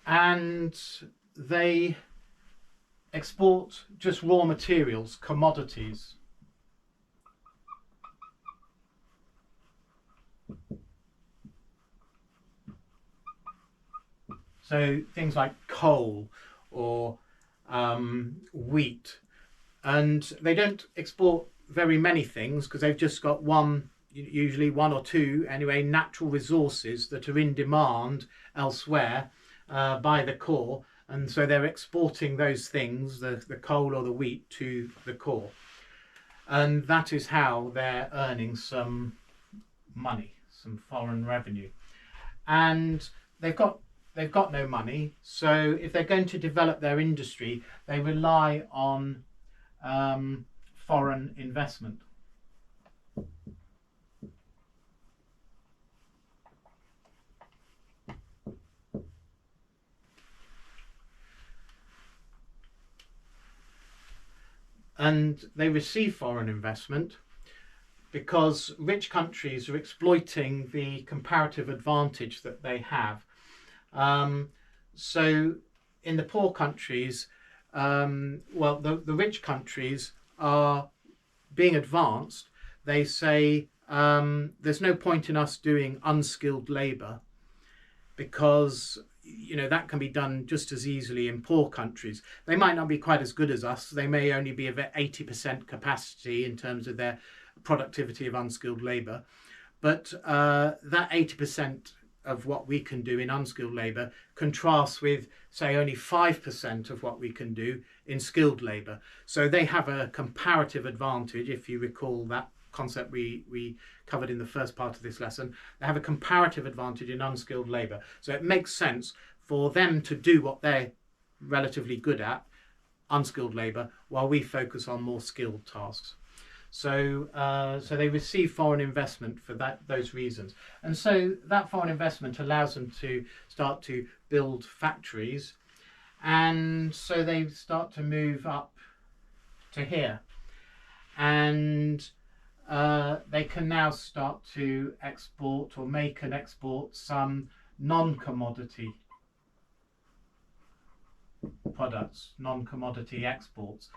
And they export just raw materials, commodities. So things like coal or wheat, and they don't export very many things because they've just got usually one or two anyway, natural resources that are in demand elsewhere by the core, and so they're exporting those things, the coal or the wheat, to the core, and that is how they're earning some money, some foreign revenue. And they've got no money, so if they're going to develop their industry, they rely on foreign investment. And they receive foreign investment because rich countries are exploiting the comparative advantage that they have. So in the poor countries, the rich countries are being advanced. They say there's no point in us doing unskilled labour because that can be done just as easily in poor countries. They might not be quite as good as us. They may only be of 80% capacity in terms of their productivity of unskilled labour, but that 80% of what we can do in unskilled labour contrasts with, say, only 5% of what we can do in skilled labour. So they have a comparative advantage, if you recall that concept we covered in the first part of this lesson. They have a comparative advantage in unskilled labour. So it makes sense for them to do what they're relatively good at, unskilled labour, while we focus on more skilled tasks. So they receive foreign investment for those reasons. And so that foreign investment allows them to start to build factories. And so they start to move up to here. And they can now start to export or make and export some non-commodity products, non-commodity exports.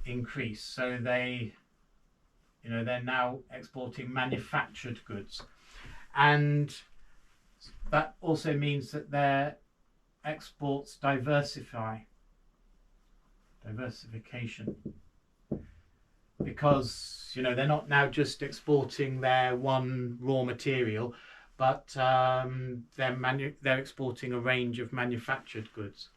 Increase. So they're now exporting manufactured goods, and that also means that their exports diversification, because they're not now just exporting their one raw material, but they're exporting a range of manufactured goods.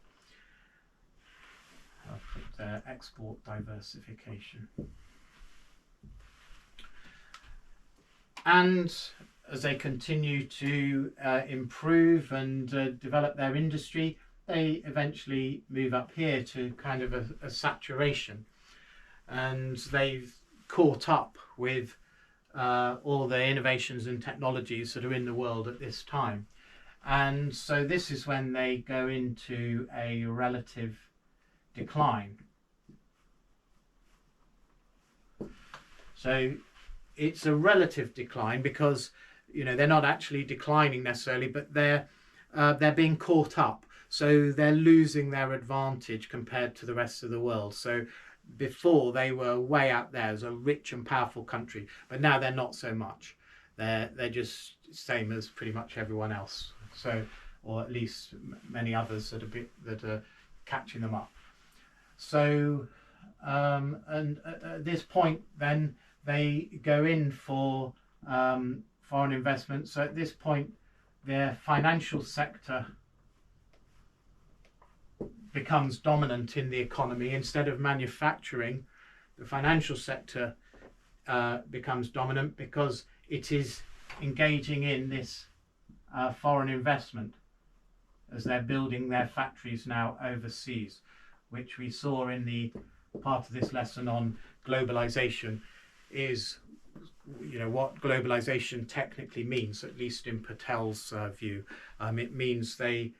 I'll put their export diversification. And as they continue to improve and develop their industry, they eventually move up here to kind of a saturation, and they've caught up with all the innovations and technologies that are in the world at this time. And so this is when they go into a relative decline. So it's a relative decline because they're not actually declining necessarily, but they're being caught up, so they're losing their advantage compared to the rest of the world. So before they were way out there as a rich and powerful country, but now they're not so much. They're just same as pretty much everyone else. So, or at least many others that are catching them up. So, and at this point, then they go in for foreign investment. So at this point, their financial sector becomes dominant in the economy. Instead of manufacturing, the financial sector becomes dominant because it is engaging in this foreign investment as they're building their factories now overseas, which we saw in the part of this lesson on globalization, is what globalization technically means, at least in Patel's view. It means they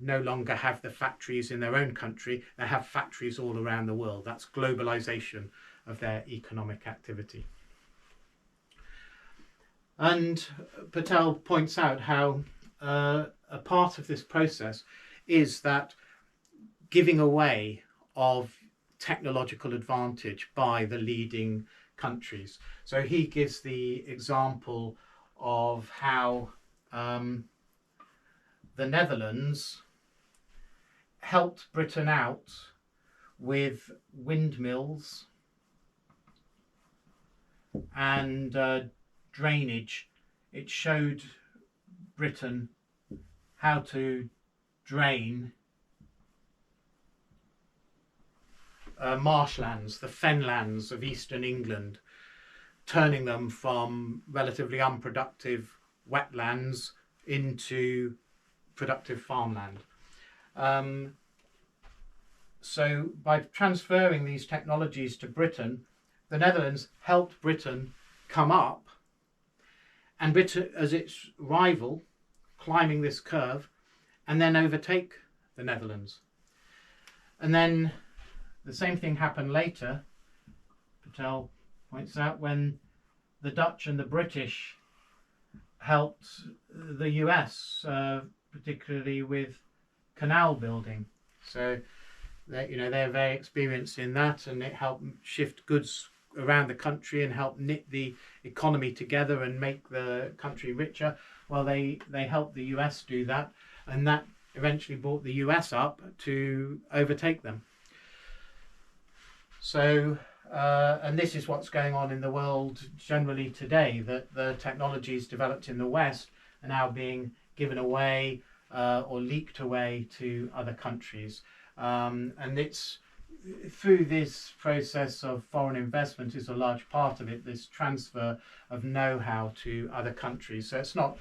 no longer have the factories in their own country, they have factories all around the world. That's globalization of their economic activity. And Patel points out how a part of this process is that giving away of technological advantage by the leading countries. So he gives the example of how the Netherlands helped Britain out with windmills and drainage. It showed Britain how to drain marshlands, the fenlands of eastern England, turning them from relatively unproductive wetlands into productive farmland. So by transferring these technologies to Britain, the Netherlands helped Britain come up, and Britain as its rival, climbing this curve, and then overtake the Netherlands. And then the same thing happened later, Patel points out, when the Dutch and the British helped the US, particularly with canal building. So they're very experienced in that, and it helped shift goods around the country and help knit the economy together and make the country richer. Well, they helped the US do that, and that eventually brought the US up to overtake them. So, and this is what's going on in the world generally today, that the technologies developed in the West are now being given away or leaked away to other countries. And it's through this process of foreign investment is a large part of it, this transfer of know-how to other countries. So it's not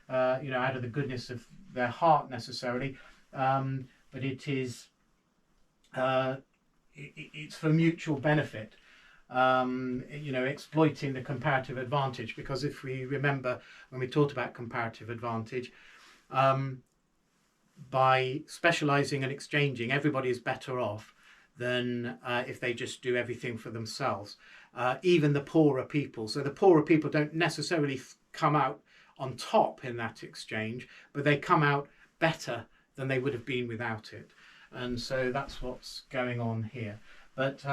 out of the goodness of their heart necessarily, but it is it's for mutual benefit, exploiting the comparative advantage. Because if we remember when we talked about comparative advantage, by specializing and exchanging, everybody is better off than if they just do everything for themselves, even the poorer people. So the poorer people don't necessarily come out on top in that exchange, but they come out better than they would have been without it. And so that's what's going on here. But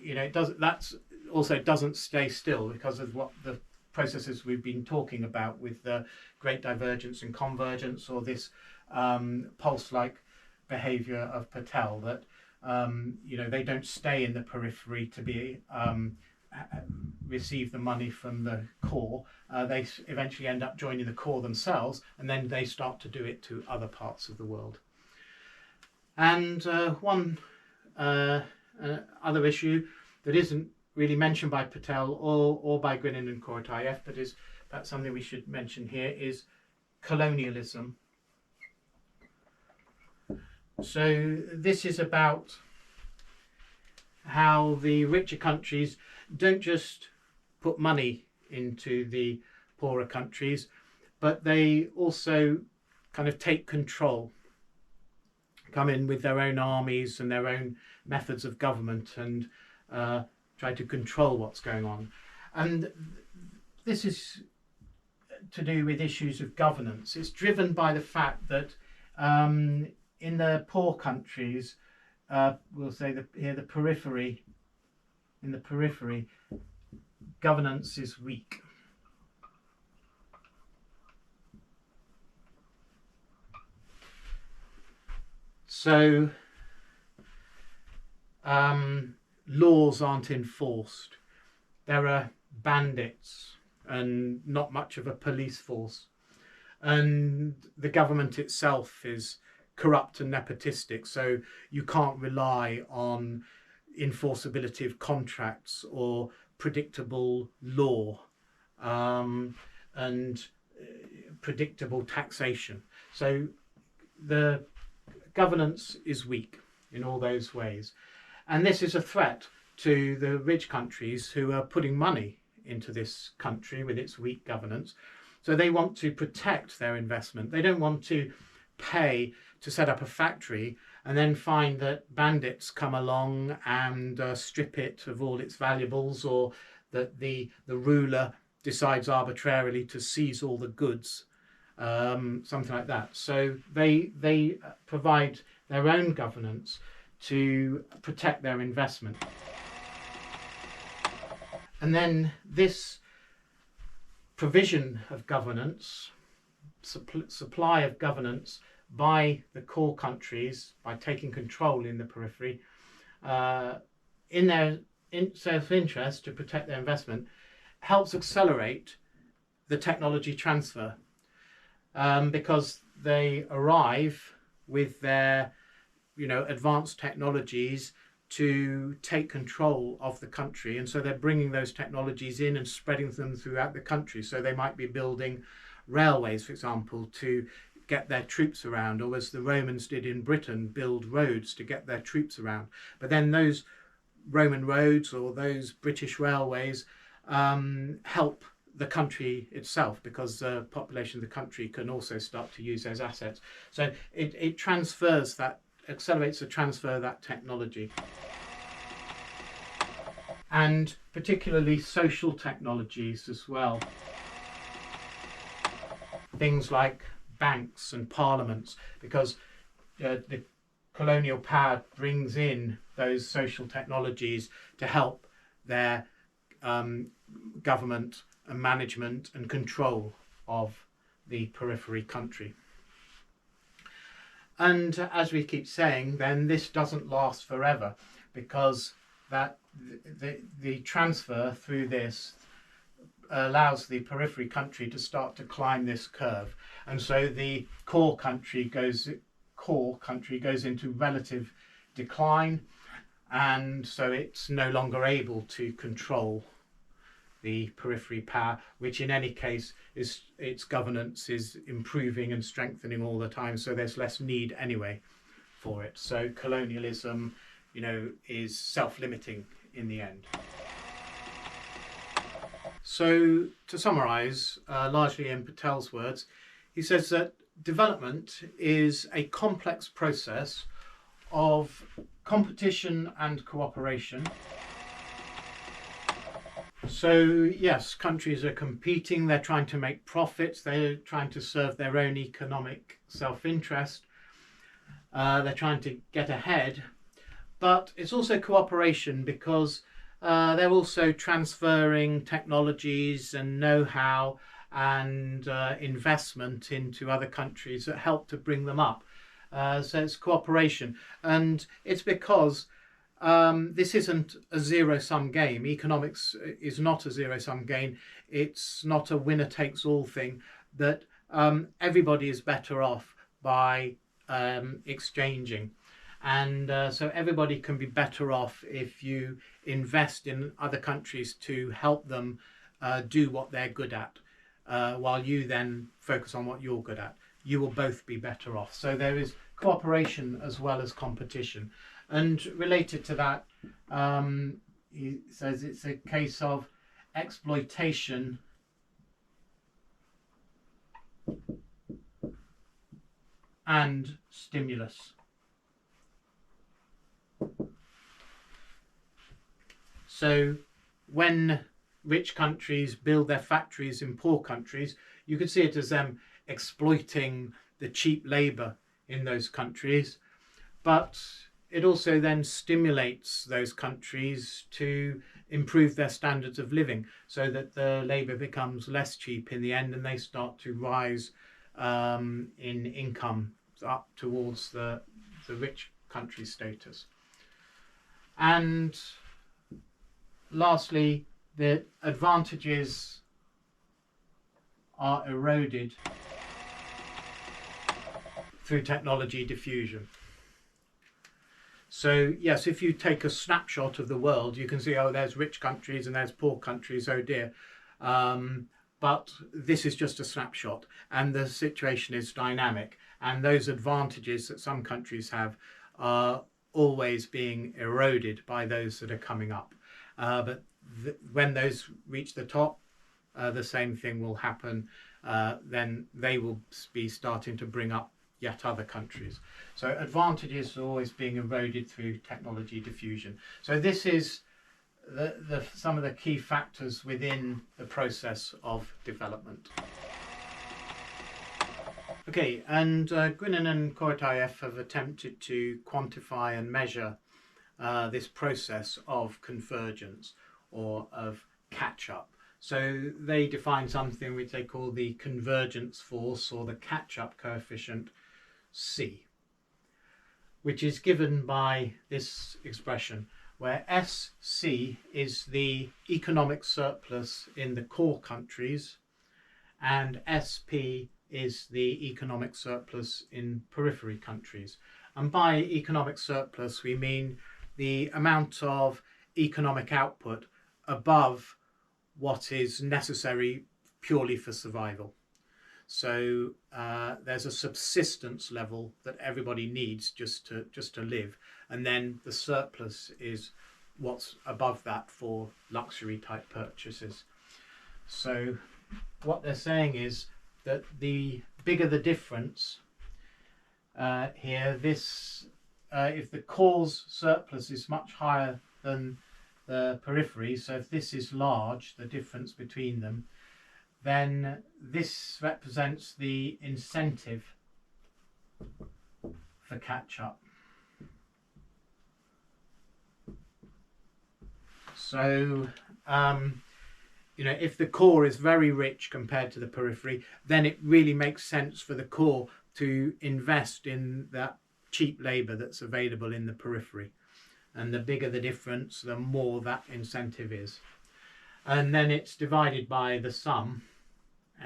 it doesn't stay still because of what the processes we've been talking about with the Great Divergence and Convergence, or this pulse-like behaviour of Patel, that they don't stay in the periphery to be receive the money from the core. They eventually end up joining the core themselves, and then they start to do it to other parts of the world. And one other issue that isn't really mentioned by Patel or by Grinin and Korotayev, but is perhaps something we should mention here, is colonialism. So this is about how the richer countries don't just put money into the poorer countries, but they also kind of take control, come in with their own armies and their own methods of government, and try to control what's going on. And this is to do with issues of governance. It's driven by the fact that in the poor countries, we'll say in the periphery, governance is weak. So laws aren't enforced. There are bandits and not much of a police force. And the government itself is corrupt and nepotistic, so you can't rely on enforceability of contracts or predictable law and predictable taxation. So the governance is weak in all those ways. And this is a threat to the rich countries who are putting money into this country with its weak governance. So they want to protect their investment. They don't want to pay to set up a factory and then find that bandits come along and strip it of all its valuables, or that the ruler decides arbitrarily to seize all the goods, something like that. So they provide their own governance to protect their investment. And then this provision of governance, supply of governance by the core countries, by taking control in the periphery, in their self-interest to protect their investment, helps accelerate the technology transfer, because they arrive with their advanced technologies to take control of the country, and so they're bringing those technologies in and spreading them throughout the country. So they might be building railways, for example, to get their troops around, or as the Romans did in Britain, build roads to get their troops around. But then those Roman roads or those British railways help the country itself, because the population of the country can also start to use those assets. So it transfers that, accelerates the transfer of that technology. And particularly social technologies as well. Things like banks and parliaments, because the colonial power brings in those social technologies to help their government and management and control of the periphery country. And as we keep saying, then this doesn't last forever, because that the transfer through this allows the periphery country to start to climb this curve, and so the core country goes into relative decline, and so it's no longer able to control the periphery power, which in any case is its governance is improving and strengthening all the time, so there's less need anyway for it. So colonialism, is self-limiting in the end. So to summarize, largely in Patel's words, he says that development is a complex process of competition and cooperation. So yes, countries are competing, they're trying to make profits, they're trying to serve their own economic self-interest, they're trying to get ahead, but it's also cooperation, because they're also transferring technologies and know-how and investment into other countries that help to bring them up. So it's cooperation, and it's because this isn't a zero-sum game. Economics is not a zero-sum game. It's not a winner-takes-all thing, that everybody is better off by exchanging. And so everybody can be better off if you invest in other countries to help them do what they're good at, while you then focus on what you're good at. You will both be better off. So there is cooperation as well as competition. And related to that, he says it's a case of exploitation and stimulus. So when rich countries build their factories in poor countries, you could see it as them exploiting the cheap labour in those countries, but it also then stimulates those countries to improve their standards of living so that the labour becomes less cheap in the end, and they start to rise in income up towards the rich country status. And lastly, the advantages are eroded through technology diffusion. So yes, if you take a snapshot of the world, you can see, oh, there's rich countries and there's poor countries, oh dear. But this is just a snapshot, and the situation is dynamic, and those advantages that some countries have are always being eroded by those that are coming up. But when those reach the top, the same thing will happen. Then they will be starting to bring up yet other countries. So advantages are always being eroded through technology diffusion. So this is some of the key factors within the process of development. Okay, and Grinin and Korotayev have attempted to quantify and measure this process of convergence or of catch-up. So they define something which they call the convergence force, or the catch-up coefficient C, which is given by this expression, where SC is the economic surplus in the core countries and SP is the economic surplus in periphery countries. And by economic surplus we mean the amount of economic output above what is necessary purely for survival. So there's a subsistence level that everybody needs just to live, and then the surplus is what's above that for luxury type purchases. So what they're saying is that the bigger the difference here, if the core's surplus is much higher than the periphery, so if this is large, the difference between them, then this represents the incentive for catch-up. So, if the core is very rich compared to the periphery, then it really makes sense for the core to invest in that cheap labour that's available in the periphery. And the bigger the difference, the more that incentive is. And then it's divided by the sum,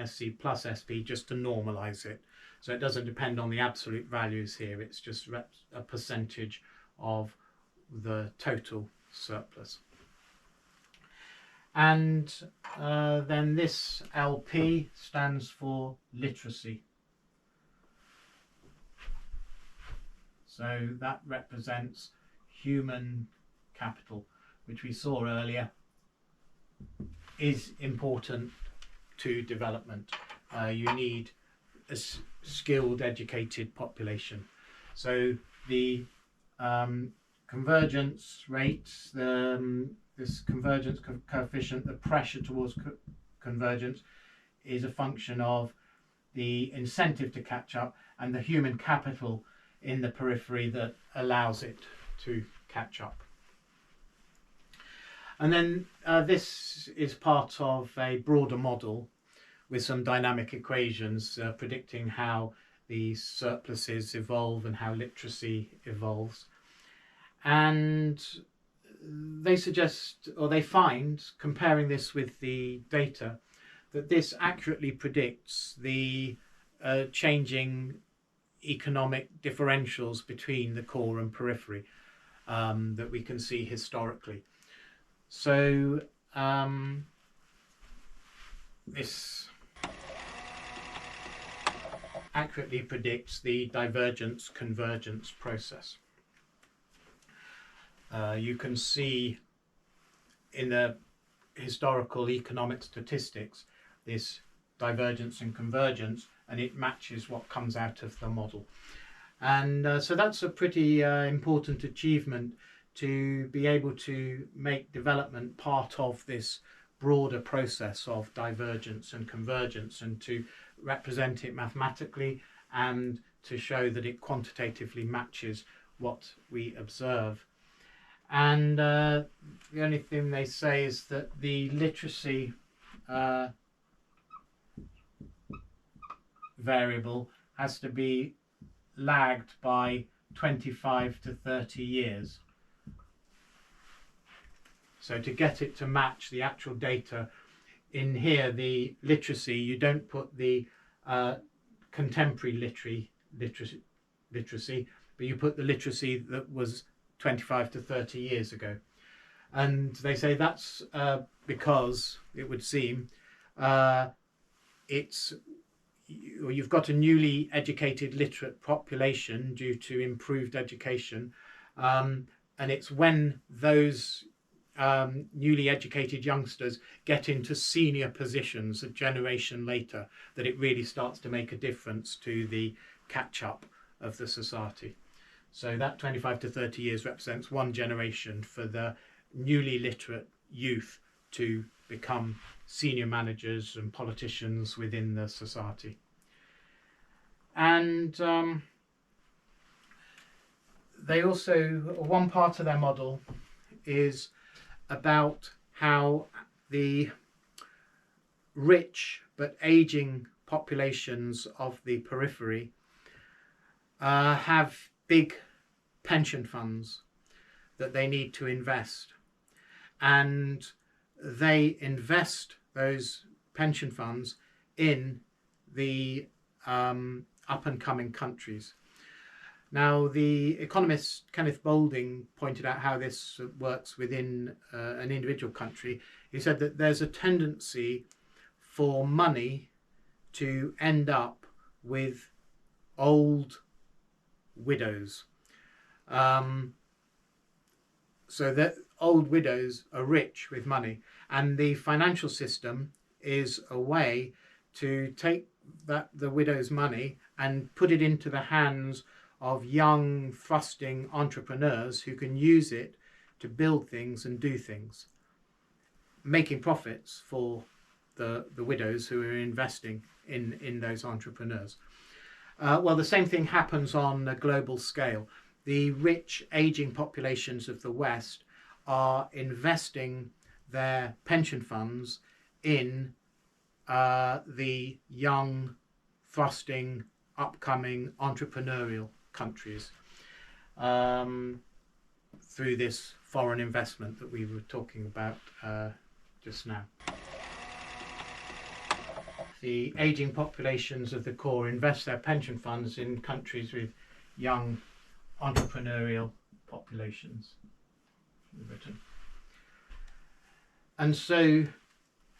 SC plus SP, just to normalise it. So it doesn't depend on the absolute values here, it's just a percentage of the total surplus. And then this LP stands for literacy. So that represents human capital, which we saw earlier is important to development. You need a skilled, educated population. So the convergence rates, this convergence coefficient, the pressure towards convergence, is a function of the incentive to catch up and the human capital in the periphery that allows it to catch up. And then this is part of a broader model with some dynamic equations predicting how the surpluses evolve and how literacy evolves. And they suggest, or they find, comparing this with the data, that this accurately predicts the changing economic differentials between the core and periphery that we can see historically. So this accurately predicts the divergence-convergence process. You can see in the historical economic statistics this divergence and convergence, and it matches what comes out of the model. And so that's a pretty important achievement, to be able to make development part of this broader process of divergence and convergence, and to represent it mathematically and to show that it quantitatively matches what we observe. And the only thing they say is that the literacy variable has to be lagged by 25 to 30 years. So to get it to match the actual data, in here the literacy, you don't put the contemporary literacy, but you put the literacy that was 25 to 30 years ago. And they say that's because, it would seem, you've got a newly educated literate population due to improved education, and it's when those newly educated youngsters get into senior positions a generation later that it really starts to make a difference to the catch-up of the society. So that 25 to 30 years represents one generation for the newly literate youth to become senior managers and politicians within the society. And they also, one part of their model is about how the rich but aging populations of the periphery have big pension funds that they need to invest, and they invest those pension funds in the up and coming countries. Now, the economist Kenneth Boulding pointed out how this works within an individual country. He said that there's a tendency for money to end up with old widows. So that old widows are rich with money, and the financial system is a way to take the widow's money and put it into the hands of young, thrusting entrepreneurs who can use it to build things and do things, making profits for the widows who are investing in those entrepreneurs. Well, the same thing happens on a global scale. The rich, aging populations of the West are investing their pension funds in the young, thrusting, upcoming entrepreneurial countries through this foreign investment that we were talking about just now. The aging populations of the core invest their pension funds in countries with young entrepreneurial populations in Britain. And so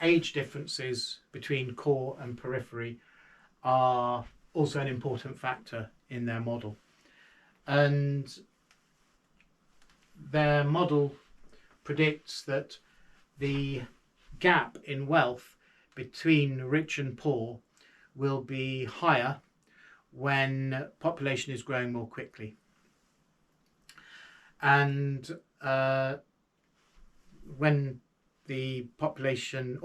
age differences between core and periphery are also an important factor in their model. And their model predicts that the gap in wealth between rich and poor will be higher when population is growing more quickly. And when the population,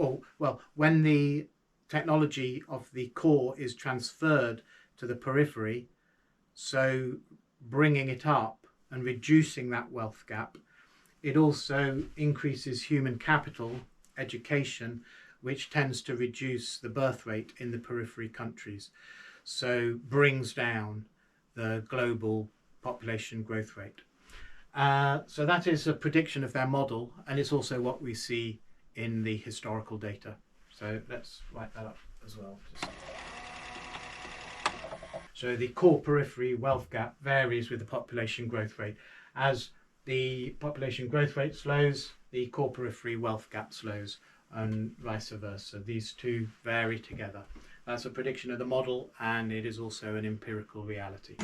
when the technology of the core is transferred to the periphery, so bringing it up and reducing that wealth gap, it also increases human capital, education, which tends to reduce the birth rate in the periphery countries, so brings down the global population growth rate. So that is a prediction of their model, and it's also what we see in the historical data. So let's write that up as well. So the core periphery wealth gap varies with the population growth rate. As the population growth rate slows, the core periphery wealth gap slows, and vice versa. These two vary together. That's a prediction of the model, and it is also an empirical reality.